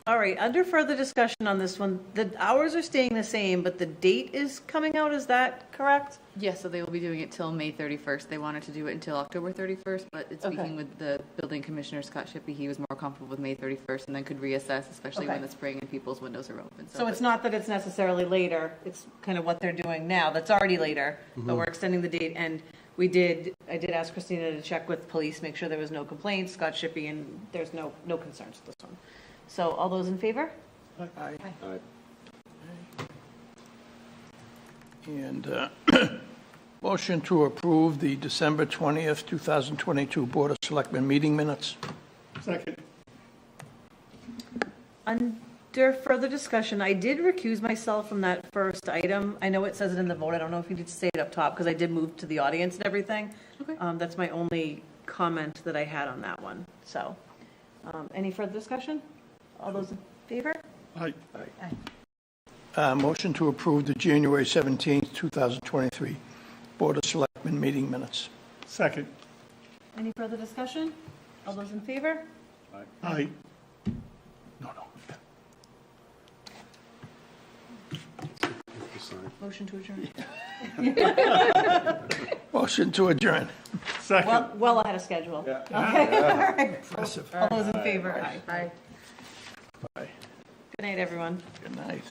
All right, under further discussion on this one, the hours are staying the same, but the date is coming out, is that correct? Yes, so they will be doing it till May 31st. They wanted to do it until October 31st, but Okay. speaking with the building commissioner, Scott Shippey, he was more comfortable with May 31st and then could reassess, especially when Okay. the spring and people's windows are open. So it's not that it's necessarily later, it's kind of what they're doing now, that's already later, but we're extending the date, and I did ask Christina to check with police, make sure there was no complaints, Scott Shippey, and there's no concerns with this one. So all those in favor? Aye. And motion to approve the December 20th, 2022 Board of Selectmen meeting minutes. Second. Under further discussion, I did recuse myself from that first item. I know it says it in the vote, I don't know if you need to say it up top, because I did move to the audience and everything. Okay. That's my only comment that I had on that one, so. Any further discussion? All those in favor? Aye. Motion to approve the January 17th, 2023 Board of Selectmen meeting minutes. Second. Any further discussion? All those in favor? Aye. Motion to adjourn. Motion to adjourn. Second. Well ahead of schedule. Okay, all right. Impressive. All those in favor? Aye. Bye. Good night, everyone. Good night.